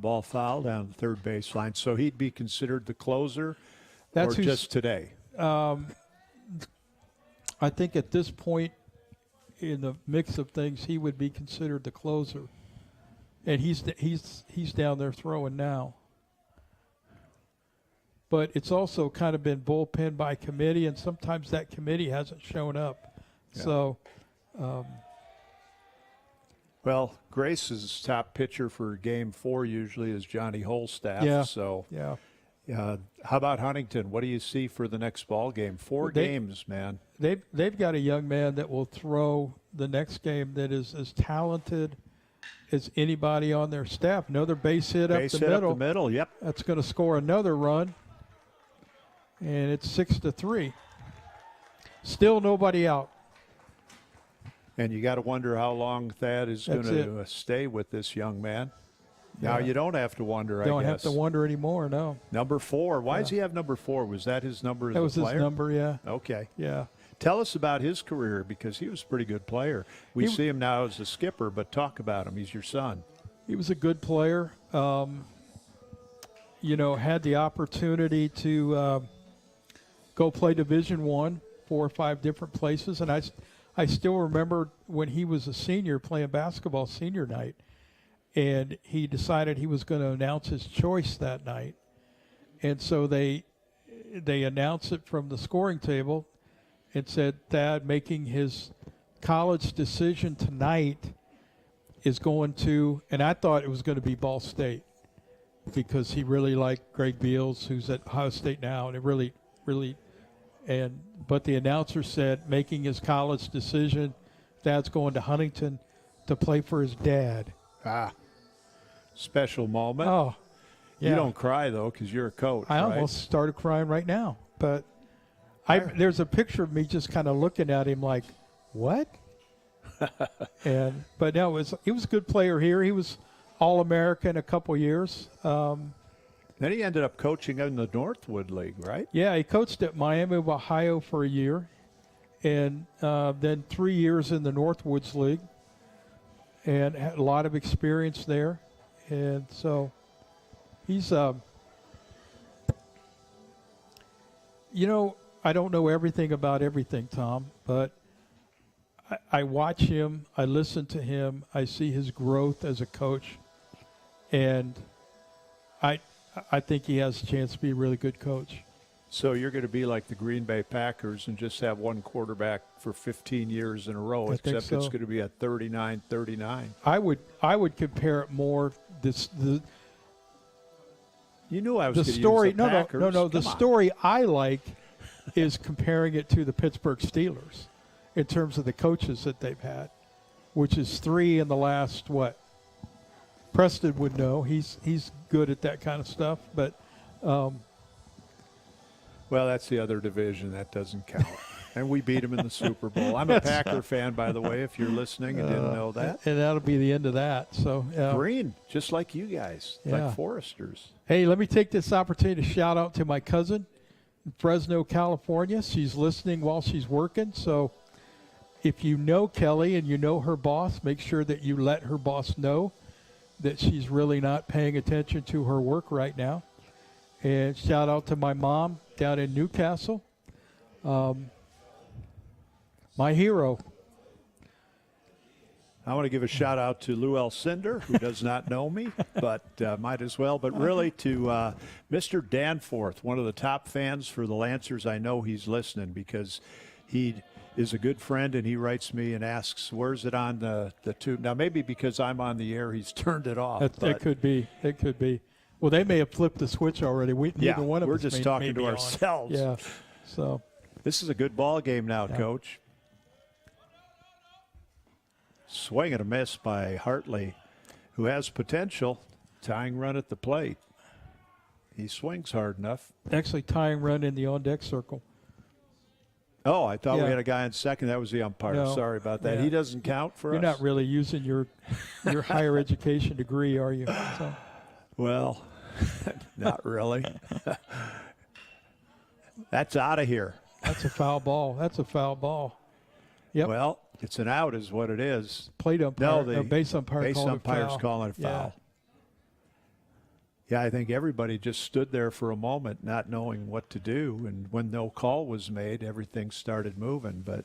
ball foul down the third baseline. So he'd be considered the closer That's or just today? I think at this point in the mix of things, he would be considered the closer. And he's down there throwing now. But it's also kind of been bullpen by committee, and sometimes that committee hasn't shown up. Yeah. So, well, Grace's top pitcher for Game 4 usually is Johnny Holstaff. Yeah. So, yeah. How about Huntington? What do you see for the next ball game? 4 games, man. They've got a young man that will throw the next game that is as talented as anybody on their staff. Another base hit up the middle. Yep. That's going to score another run. And it's 6-3. Still nobody out. And you got to wonder how long Thad is going to stay with this young man. Now you don't have to wonder, I guess. Don't have to wonder anymore, no. Number 4. Why does he have number 4? Was that his number as a player? That was his number, yeah. Okay. Yeah. Tell us about his career, because he was a pretty good player. We see him now as a skipper, but talk about him. He's your son. He was a good player. Had the opportunity to go play Division I, 4 or 5 different places. And I still remember when he was a senior playing basketball senior night, and he decided he was going to announce his choice that night. And so they announced it from the scoring table and said, Thad, making his college decision tonight is going to, and I thought it was going to be Ball State, because he really liked Greg Beals, who's at Ohio State now, and it really, but the announcer said, making his college decision, Thad's going to Huntington to play for his dad. Special moment. Oh, yeah. You don't cry, though, because you're a coach, I almost started crying right now. But there's a picture of me just kind of looking at him like, what? But no, he was a good player here. He was All-American a couple years. Then he ended up coaching in the Northwood League, right? Yeah, he coached at Miami of Ohio for a year, and then 3 years in the Northwoods League, and had a lot of experience there. And so he's, I don't know everything about everything, Tom, but I watch him, I listen to him, I see his growth as a coach, and I think he has a chance to be a really good coach. So you're going to be like the Green Bay Packers and just have one quarterback for 15 years in a row, except it's going to be at 39-39. I would compare it more You knew I was going to story. use the Packers. No. The story I like is comparing it to the Pittsburgh Steelers in terms of the coaches that they've had, which is 3 in the last Preston would know. He's good at that kind of stuff, but. Well, that's the other division. That doesn't count. And we beat him in the Super Bowl. I'm a Packer fan, by the way, if you're listening and didn't know that. And that'll be the end of that. So Green, just like you guys, like Foresters. Hey, let me take this opportunity to shout out to my cousin, Fresno, California. She's listening while she's working. So if you know Kelly and you know her boss, make sure that you let her boss know that she's really not paying attention to her work right now. And shout out to my mom down in Newcastle. My hero. I want to give a shout out to Lou Elcinder, who does not know me, but might as well. But really to Mr. Danforth, one of the top fans for the Lancers. I know he's listening because he is a good friend, and he writes me and asks, where's it on the tube? Now, maybe because I'm on the air, he's turned it off. It could be. It could be. Well, they may have flipped the switch already. Neither one of we're us just may talking to be ourselves. On. Yeah. So this is a good ball game now, yeah. Coach. Swing and a miss by Hartley, who has potential. Tying run at the plate. He swings hard enough. Actually, tying run in the on-deck circle. Oh, I thought we had a guy in second. That was the umpire. No. Sorry about that. Yeah. He doesn't count for us. You're not really using your higher education degree, are you? So. Well, not really. That's out of here. That's a foul ball. That's a foul ball. Yep. Well, it's an out is what it is. Plate umpire, the base umpire umpire's calling it foul. Yeah, I think everybody just stood there for a moment not knowing what to do. And when no call was made, everything started moving. But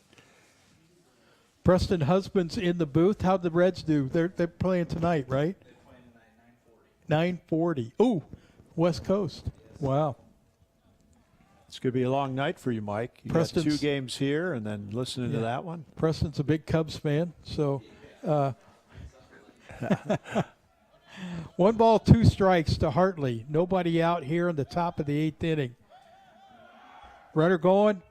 Preston Husband's in the booth. How'd the Reds do? They're playing tonight, right? They're playing tonight, 9:40. Ooh, West Coast. Wow. It's going to be a long night for you, Mike. You got 2 games here and then listening to that one. Preston's a big Cubs fan, so 1 ball, 2 strikes to Hartley. Nobody out here in the top of the 8th inning. Runner going.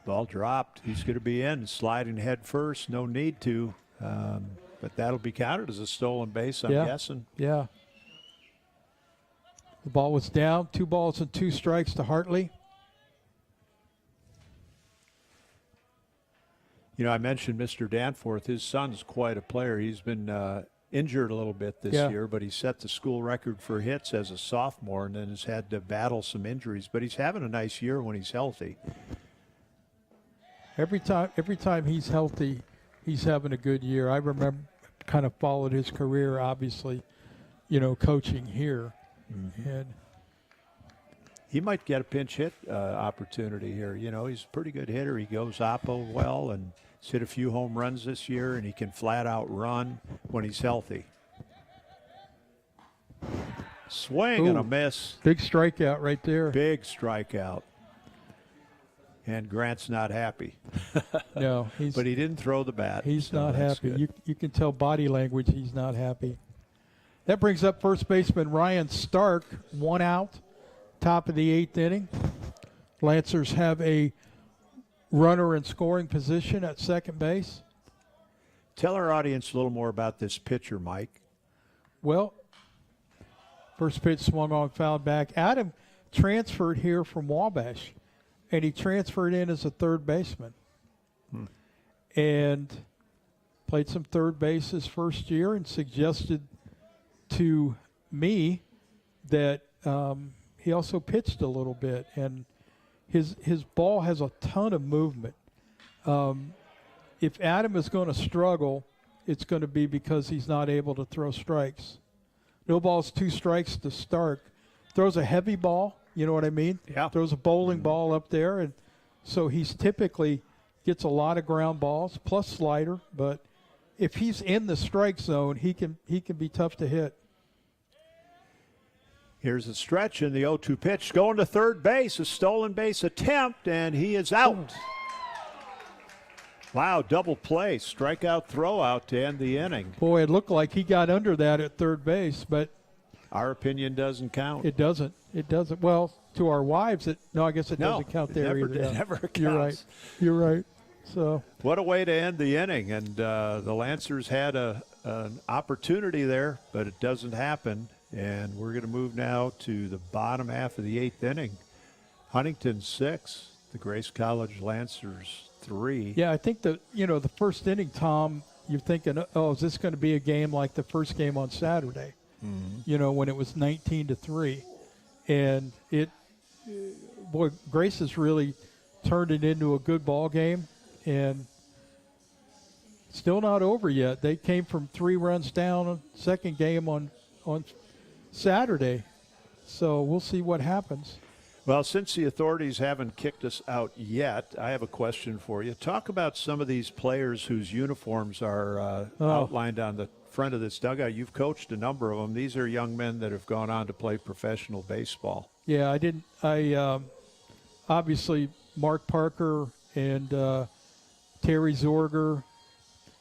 Ball dropped. He's going to be in, sliding head first. No need to, but that'll be counted as a stolen base, I'm guessing. Yeah. The ball was down. 2 balls and 2 strikes to Hartley. You know, I mentioned Mr. Danforth. His son's quite a player. He's been injured a little bit this year, but he set the school record for hits as a sophomore and then has had to battle some injuries. But he's having a nice year when he's healthy. Every time he's healthy, he's having a good year. I remember kind of followed his career, obviously, coaching here. Mm-hmm. And he might get a pinch hit opportunity here. He's a pretty good hitter. He goes oppo well and he's hit a few home runs this year, and he can flat out run when he's healthy. Swing and a miss. Big strikeout right there. Big strikeout. And Grant's not happy. No, but he didn't throw the bat. He's not happy. You can tell body language he's not happy. That brings up first baseman Ryan Stark, 1 out, top of the 8th inning. Lancers have a runner in scoring position at second base. Tell our audience a little more about this pitcher, Mike. Well, first pitch swung on, fouled back. Adam transferred here from Wabash, and he transferred in as a third baseman. And played some third base his first year and suggested to me that he also pitched a little bit, and his ball has a ton of movement. If Adam is going to struggle, it's going to be because he's not able to throw strikes. No balls, 2 strikes to Stark. Throws a heavy ball, you know what I mean? Yeah. Throws a bowling ball up there, and so he's typically gets a lot of ground balls plus slider, but if he's in the strike zone, he can be tough to hit. Here's a stretch in the 0-2 pitch. Going to third base, a stolen base attempt, and he is out. Wow, double play, strikeout, throw out to end the inning. Boy, it looked like he got under that at third base, but our opinion doesn't count. It doesn't. It doesn't. Well, to our wives, I guess it doesn't count there either. It never counts. You're right. You're right. So what a way to end the inning, and the Lancers had an opportunity there, but it doesn't happen. And we're going to move now to the bottom half of the 8th inning. Huntington 6, the Grace College Lancers 3. Yeah, I think the first inning, Tom, you're thinking, is this going to be a game like the first game on Saturday? Mm-hmm. When it was 19-3, and boy, Grace has really turned it into a good ball game, and still not over yet. They came from 3 runs down second game on Saturday, so we'll see what happens. Well, since the authorities haven't kicked us out yet, I have a question for you. Talk about some of these players whose uniforms are outlined on the front of this dugout. You've coached a number of them. These are young men that have gone on to play professional baseball. Yeah, obviously Mark Parker and Terry Zorger,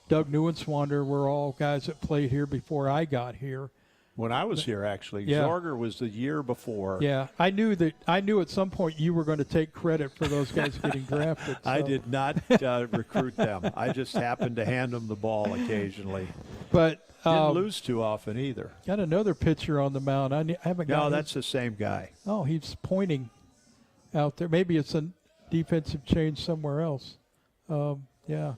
Doug Neuenswander were all guys that played here before I got here. When I was here, actually, yeah. Zorger was the year before. Yeah, I knew at some point you were going to take credit for those guys getting drafted. So. I did not recruit them. I just happened to hand them the ball occasionally. But didn't lose too often either. Got another pitcher on the mound. I haven't got. No, that's the same guy. Oh, he's pointing out there. Maybe it's a defensive change somewhere else. Yeah.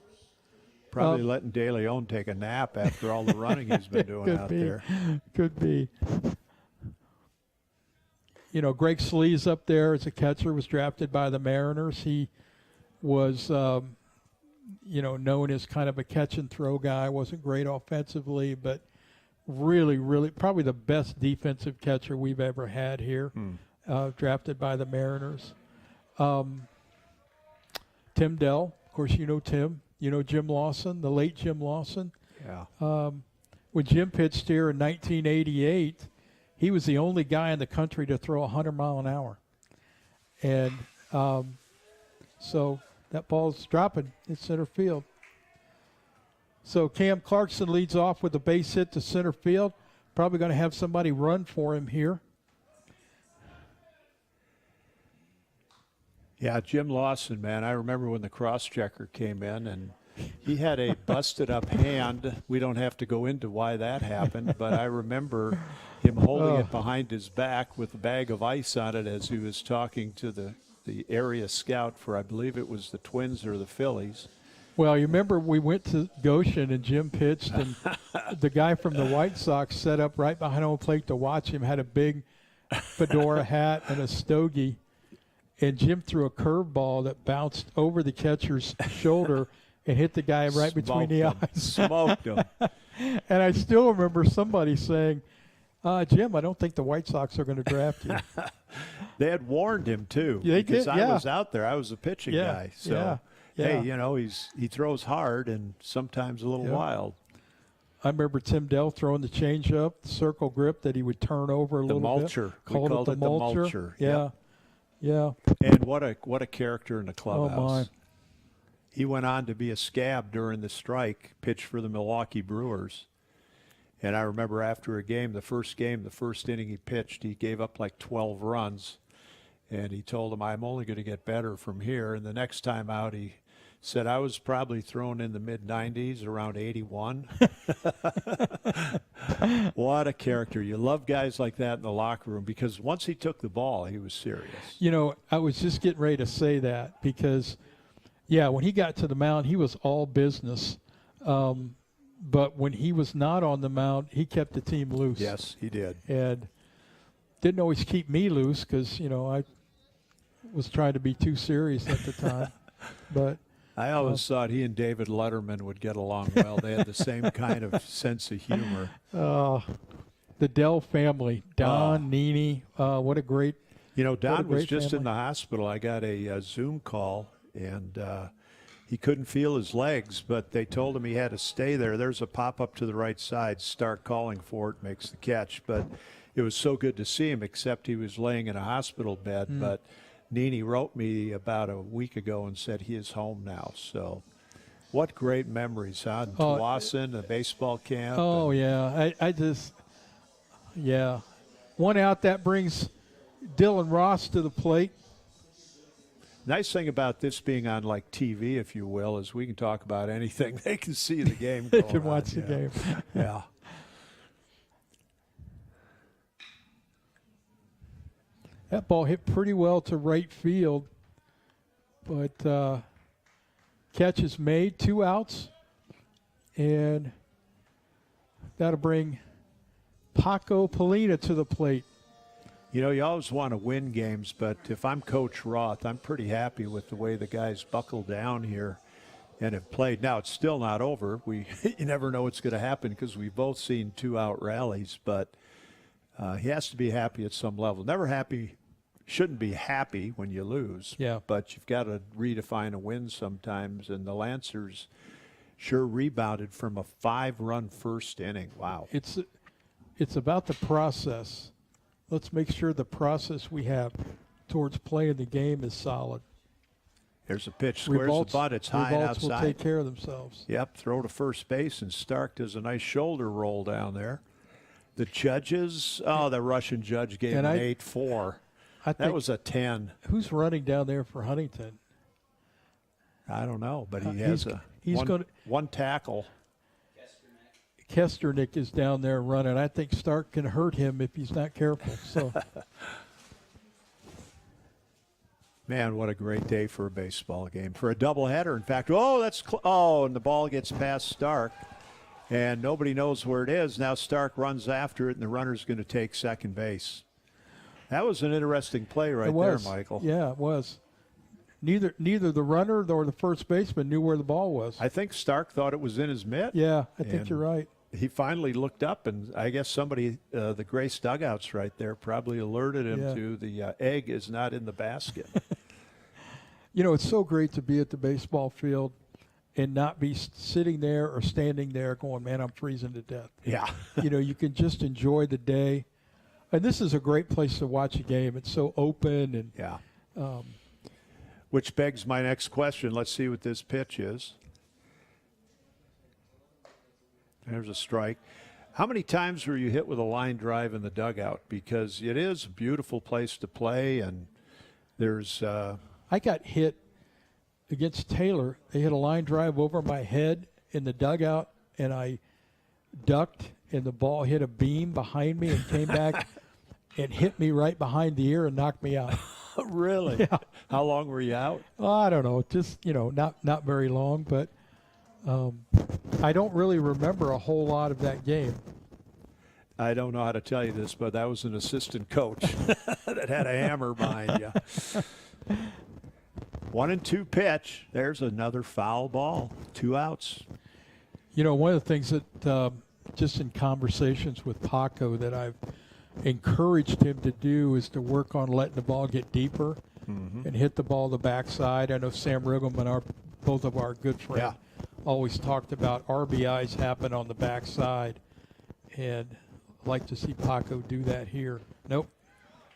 Probably letting De Leon take a nap after all the running he's been doing out there. Could be. You know, Greg Slee's up there as a catcher, was drafted by the Mariners. He was, known as kind of a catch and throw guy. Wasn't great offensively, but really, really probably the best defensive catcher we've ever had here, drafted by the Mariners. Tim Dell, of course, you know Tim. You know Jim Lawson, the late Jim Lawson. Yeah. When Jim pitched here in 1988, he was the only guy in the country to throw 100 mile an hour. And so that ball's dropping in center field. So Cam Clarkson leads off with a base hit to center field. Probably going to have somebody run for him here. Yeah, Jim Lawson, man. I remember when the cross-checker came in, and he had a busted-up hand. We don't have to go into why that happened, but I remember him holding it behind his back with a bag of ice on it as he was talking to the area scout for, I believe it was the Twins or the Phillies. Well, you remember we went to Goshen and Jim pitched, and the guy from the White Sox set up right behind home plate to watch him, had a big fedora hat and a stogie. And Jim threw a curveball that bounced over the catcher's shoulder and hit the guy right between the eyes. Smoked him. And I still remember somebody saying, Jim, I don't think the White Sox are going to draft you. They had warned him, too. They because did, I was out there. I was a pitching guy. So, hey, he throws hard and sometimes a little wild. I remember Tim Dell throwing the changeup, the circle grip that he would turn over a little mulcher. bit. We called it the mulcher. Yeah. Yep. Yeah. And what a character in the clubhouse. Oh, my. He went on to be a scab during the strike, pitched for the Milwaukee Brewers. And I remember after a game, the first inning he pitched, he gave up like 12 runs. And he told him, I'm only going to get better from here. And the next time out, he said, I was probably thrown in the mid-90s, around 81. What a character. You love guys like that in the locker room because once he took the ball, he was serious. You know, I was just getting ready to say that because, when he got to the mound, he was all business. But when he was not on the mound, he kept the team loose. Yes, he did. And didn't always keep me loose because, I was trying to be too serious at the time. But I always thought he and David Letterman would get along well. They had the same kind of sense of humor. The Dell family, Don, Nene, what a great Don was just in the hospital. I got a Zoom call, and he couldn't feel his legs, but they told him he had to stay there. There's a pop-up to the right side. Start calling for it, makes the catch. But it was so good to see him, except he was laying in a hospital bed. But Nene wrote me about a week ago and said he is home now. So what great memories, huh? Tawasin, the baseball camp. Oh, one out, that brings Dylan Ross to the plate. Nice thing about this being on like TV, if you will, is we can talk about anything. They can see the game They going can watch on. the game. Yeah. That ball hit pretty well to right field, but catch is made, 2 outs, and that'll bring Paco Polina to the plate. You know, you always want to win games, but if I'm Coach Roth, I'm pretty happy with the way the guys buckled down here and have played. Now, it's still not over. You never know what's going to happen because we've both seen 2-out rallies, but he has to be happy at some level. Shouldn't be happy when you lose, but you've got to redefine a win sometimes, and the Lancers sure rebounded from a 5-run first inning. Wow. It's about the process. Let's make sure the process we have towards playing the game is solid. There's a pitch, squares the butt, it's high and outside. Will take care of themselves. Yep, throw to first base, and Stark does a nice shoulder roll down there. The judges, the Russian judge gave an 8-4. That was a 10. Who's running down there for Huntington? I don't know, but he has one tackle. Kesternick is down there running. I think Stark can hurt him if he's not careful. So, man, what a great day for a baseball game, for a doubleheader. In fact, and the ball gets past Stark, and nobody knows where it is. Now Stark runs after it, and the runner's going to take second base. That was an interesting play there, Michael. Yeah, it was. Neither the runner nor the first baseman knew where the ball was. I think Stark thought it was in his mitt. Yeah, I think you're right. He finally looked up, and I guess somebody, the Grace dugouts right there, probably alerted him to the egg is not in the basket. You know, it's so great to be at the baseball field and not be sitting there or standing there going, man, I'm freezing to death. Yeah. You know, you can just enjoy the day. And this is a great place to watch a game. It's so open. And which begs my next question. Let's see what this pitch is. There's a strike. How many times were you hit with a line drive in the dugout? Because it is a beautiful place to play, and there's I got hit against Taylor. They hit a line drive over my head in the dugout, and I ducked, and the ball hit a beam behind me and came back and hit me right behind the ear and knocked me out. Really? Yeah. How long were you out? Oh, I don't know. Just, not very long, but I don't really remember a whole lot of that game. I don't know how to tell you this, but that was an assistant coach that had a hammer behind you. 1-2 pitch. There's another foul ball. 2 outs. You know, one of the things that just in conversations with Paco that I've encouraged him to do is to work on letting the ball get deeper and hit the ball the backside. I know Sam Riggleman, both of our good friends, always talked about RBIs happen on the backside, and I'd like to see Paco do that here. Nope.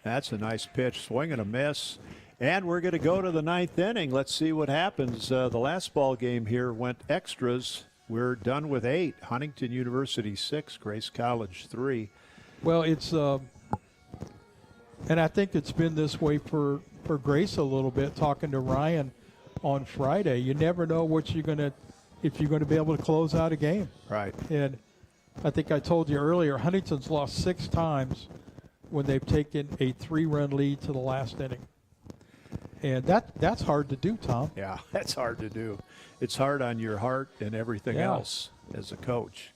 That's a nice pitch. Swing and a miss. And we're going to go to the 9th inning. Let's see what happens. The last ball game here went extras. We're done with 8. Huntington University 6, Grace College 3. Well, it's and I think it's been this way for Grace a little bit. Talking to Ryan on Friday, you never know if you're going to be able to close out a game. Right. And I think I told you earlier, Huntington's lost 6 times when they've taken a 3-run lead to the last inning. And that's hard to do, Tom. Yeah, that's hard to do. It's hard on your heart and everything else as a coach.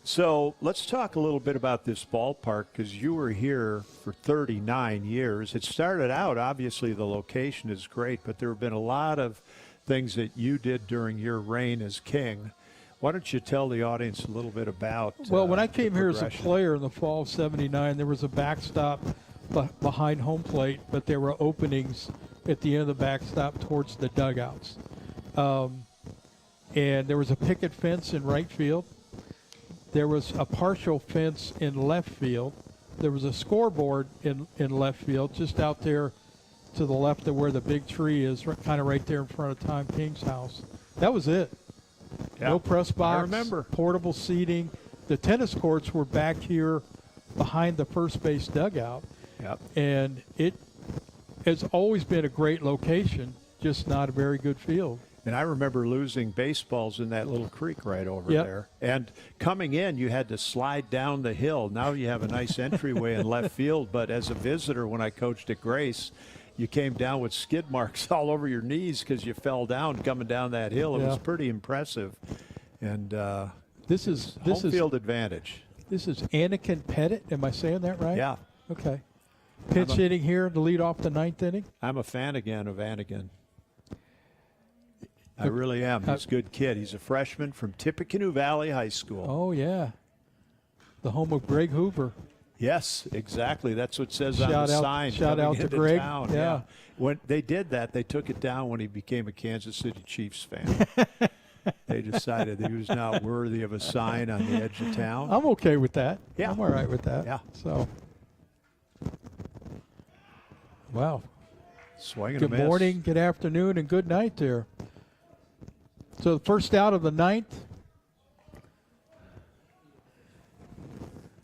So let's talk a little bit about this ballpark, because you were here for 39 years. It started out, obviously the location is great, but there have been a lot of things that you did during your reign as king. Why don't you tell the audience a little bit about Well, when I came here as a player in the fall of '79, there was a backstop behind home plate, but there were openings at the end of the backstop towards the dugouts. And there was a picket fence in right field. There was a partial fence in left field. There was a scoreboard in left field, just out there to the left of where the big tree is, kind of right there in front of Tom King's house. That was it. Yeah. No press box. I remember. Portable seating. The tennis courts were back here behind the first base dugout. Yep. And it has always been a great location, just not a very good field. And I remember losing baseballs in that little creek right over there. And coming in, you had to slide down the hill. Now you have a nice entryway in left field. But as a visitor, when I coached at Grace, you came down with skid marks all over your knees because you fell down coming down that hill. It was pretty impressive. And this is home field advantage. This is Anakin Pettit. Am I saying that right? Yeah. Okay. Pitch hitting here to lead off the ninth inning. I'm a fan again of Anigan. I really am. He's a good kid. He's a freshman from Tippecanoe Valley High School. Oh, yeah. The home of Greg Hoover. Yes, exactly. That's what it says on the sign. Shout out to Greg. Town. Yeah. When they did that, they took it down when he became a Kansas City Chiefs fan. They decided that he was not worthy of a sign on the edge of town. I'm okay with that. Yeah. I'm all right with that. Yeah. So, wow. Swinging Good a miss. morning, good afternoon, and good night there. So the first out of the ninth.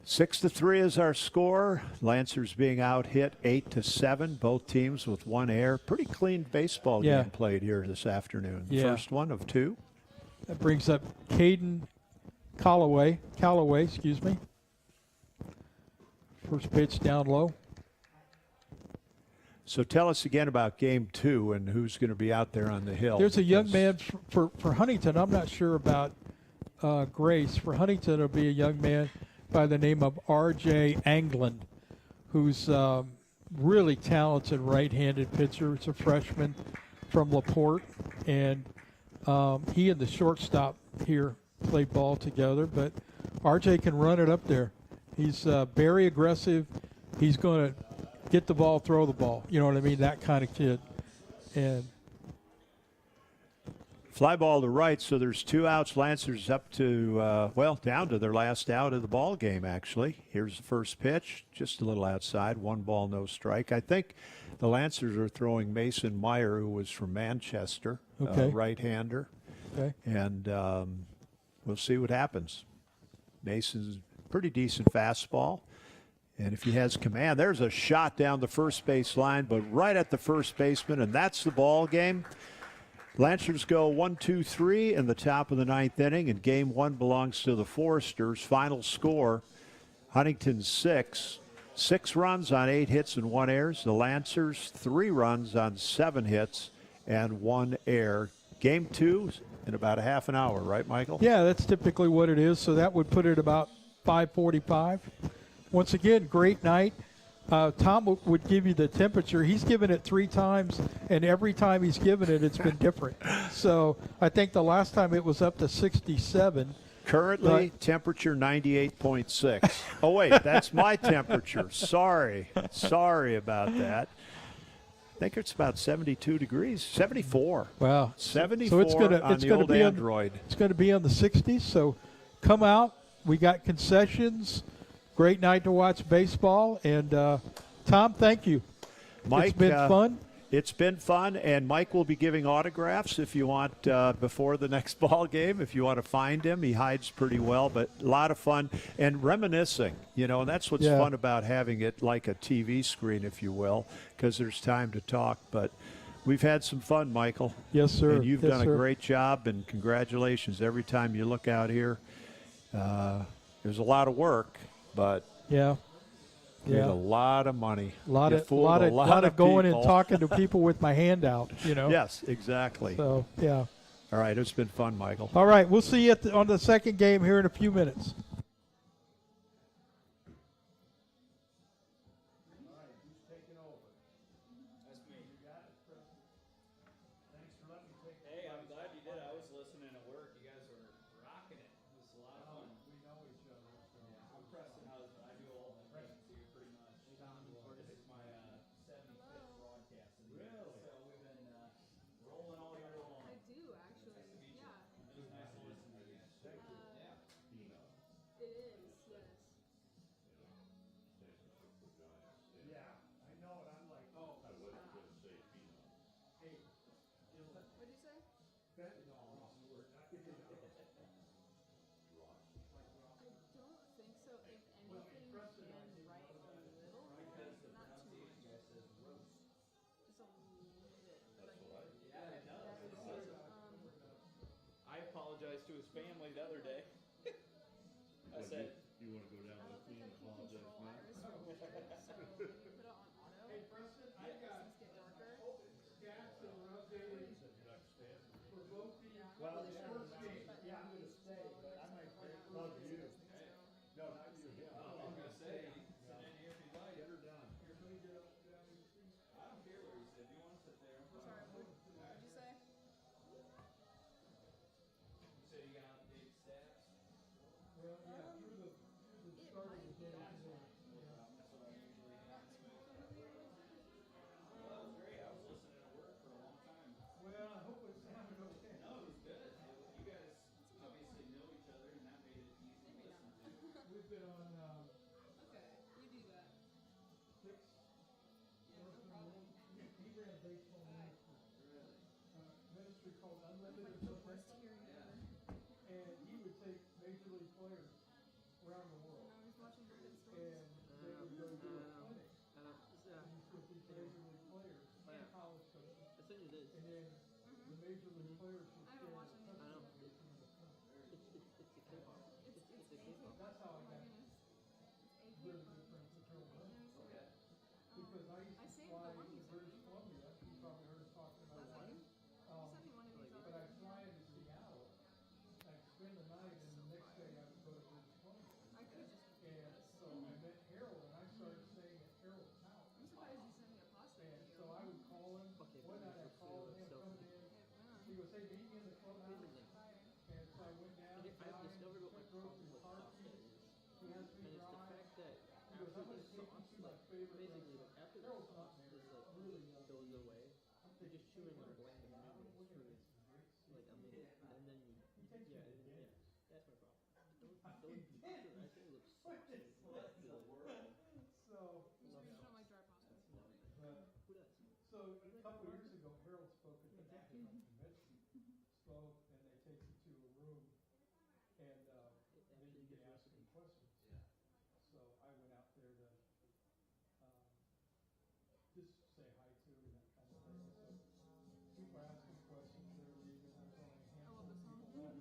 6-3 is our score. Lancers being out hit 8-7. Both teams with one error. Pretty clean baseball game played here this afternoon. Yeah. First one of two. That brings up Caden Callaway, excuse me. First pitch down low. So tell us again about game two and who's going to be out there on the hill. There's a young man for Huntington. I'm not sure about Grace. For Huntington, it'll be a young man by the name of R.J. Anglin, who's really talented right-handed pitcher. It's a freshman from LaPorte, and he and the shortstop here play ball together. But R.J. can run it up there. He's very aggressive. He's going to get the ball, throw the ball. You know what I mean? That kind of kid. And fly ball to right, so there's 2 outs. Lancers up to, down to their last out of the ball game, actually. Here's the first pitch, just a little outside. 1 ball, no strike. I think the Lancers are throwing Mason Meyer, who was from Manchester, right-hander. Okay. And we'll see what happens. Mason's pretty decent fastball. And if he has command, there's a shot down the first base line, but right at the first baseman, and that's the ball game. Lancers go 1-2-3 in the top of the ninth inning, and game one belongs to the Foresters. Final score, Huntington 6 runs on 8 hits and 1 error. The Lancers 3 runs on 7 hits and 1 error. Game two in about a half an hour, right, Michael? Yeah, that's typically what it is. So that would put it about 5:45. Once again, great night. Tom would give you the temperature. He's given it 3 times, and every time he's given it, it's been different. So I think the last time it was up to 67. Currently, temperature 98.6. Oh, wait, that's my temperature. Sorry about that. I think it's about 72 degrees, 74. Wow. 74 so it's gonna, on it's the gonna old be Android. It's going to be on the 60s, so come out. We got concessions. Great night to watch baseball. And, Tom, thank you. Mike, it's been fun. It's been fun, and Mike will be giving autographs if you want before the next ball game. If you want to find him, he hides pretty well, but a lot of fun. And reminiscing, and that's what's fun about having it like a TV screen, if you will, because there's time to talk. But we've had some fun, Michael. Yes, sir. And you've done a great job, and congratulations every time you look out here. There's a lot of work, but made a lot of money. A lot of going people. and talking to people with my hand out, Yes, exactly. So, yeah. All right, it's been fun, Michael. All right, we'll see you on the second game here in a few minutes. Hey, I'm glad you did. I was listening at work. You guys were rocking it. It was a lot of fun. We know each other. So. Yeah, I'm Preston Husband. I do all my things here pretty much. This is my 75th broadcast. Really? So we've been rolling all year long. I do, actually. Yeah. It was nice to listen to you. Thank you. Yeah. It is, yes. Yeah, I know it. I'm like, oh. I was going to say peanut. Hey. What'd you say? No, I don't think so. If anything, and right a little. Because the Not too pronunciation much. guy says roast. Just a little bit. That's what I know. I apologized to his family the other day. I said, You want to go down I don't with me think I and can apologize control now? ours real good, so put it on auto. Hey, Preston, I got things get darker. Stats that were updated for both the first game. Yeah, I'm going to stay, but I might love you. No, not you. oh, I'm going to say, send it here if you'd like. Get her done. Well, yeah, through the It start of might the be. day today. That's what I usually ask. Well, that was great. I was listening at work for a long time. Well, I hope it sounded okay. No, it was good. You guys obviously know each other, and that made it easy to Maybe listen not. to. We've been on Okay, you do that. 6 Yeah, no problem. He ran baseball Alright. Really? ministry called Unlimited Like the worst Professional, hearing ever. and he would take major league players around the world, And I was watching the Pittsburgh. and they would go do a clinic. Yeah. With these major league players and college coaches, I sent you this. and then the major league players would I haven't stand watched and any of touch those. them. It's a K-pop. It's a A-K-pop. K-pop. That's how I Oh my got goodness. It's really A-K-pop. good friends with Harold Lynn. Okay. Because I used I to saved fly the one to you sent British me. Columbia. You probably heard us talking about That's that. it. You sent me one of these But already. I'd fly into Seattle, I'd spend the night, and the next day I would go to British Columbia. I could just And so I met Harold, and I started staying at Harold's house. I'm surprised you sent me a pasta And video. so I would call him. Okay, One night I called him, so- coming in. He goes, hey, meet me in the clubhouse. And so I went down. I've discovered what my problem with pasta is. He has And me it's the drive. fact that He goes, after I'm the gonna take you sauce, to my like, favorite basically, restaurant. like, after the Harold's not sauce married. is, like, Really young. goes away, you're just chewing on a bland meat. Like, I mean, and then you, yeah, that's my problem. Those I think look saucy. So, You don't like dry pasta. Who does? so a couple years ago, Harold spoke at the national convention. Spoke, and they take you to a room, and then you can ask him questions. Yeah. So I went out there to just say hi to him and that kind of thing. So people are asking questions, they're leaving, there's only a handful love of this people song. left.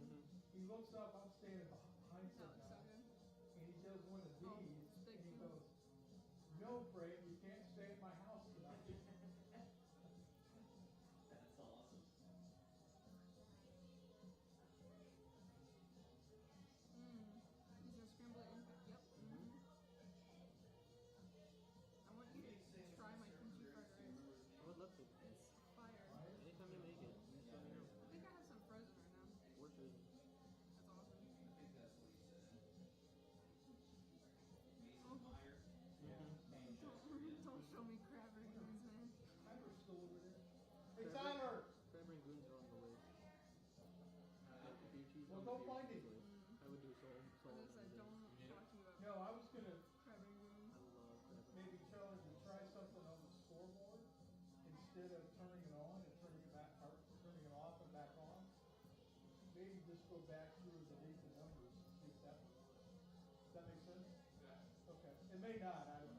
He looks up, I'm standing behind No, some it's so guy, good. and he does one of these, big and he thing. goes, no, Craig, you can't stay at my house tonight. That's awesome. He's gonna scramble it in. Yep. I want you to try my kimchi fried rice. I would love to. It's fire. Anytime you make it, just let me know. I think I have some frozen right now. Worth it. That's awesome. I think that's what he said. Mason Oh. Meyer. Don't show me crab rangoons, man. Tyler's still over there. Hey, Tyler! Crab rangoons are on the way. Like the beer cheese Well, on go the find beer it. cheese way. I would do so. Unless I don't talk to you about No, I was gonna crab rangoons. I love crab maybe tell him to try something on the scoreboard instead of turning it on and turning it back, or turning it off and back on. Maybe just go back through and delete the numbers and see if that works. Does that make sense? Yeah. Okay. It may not, I don't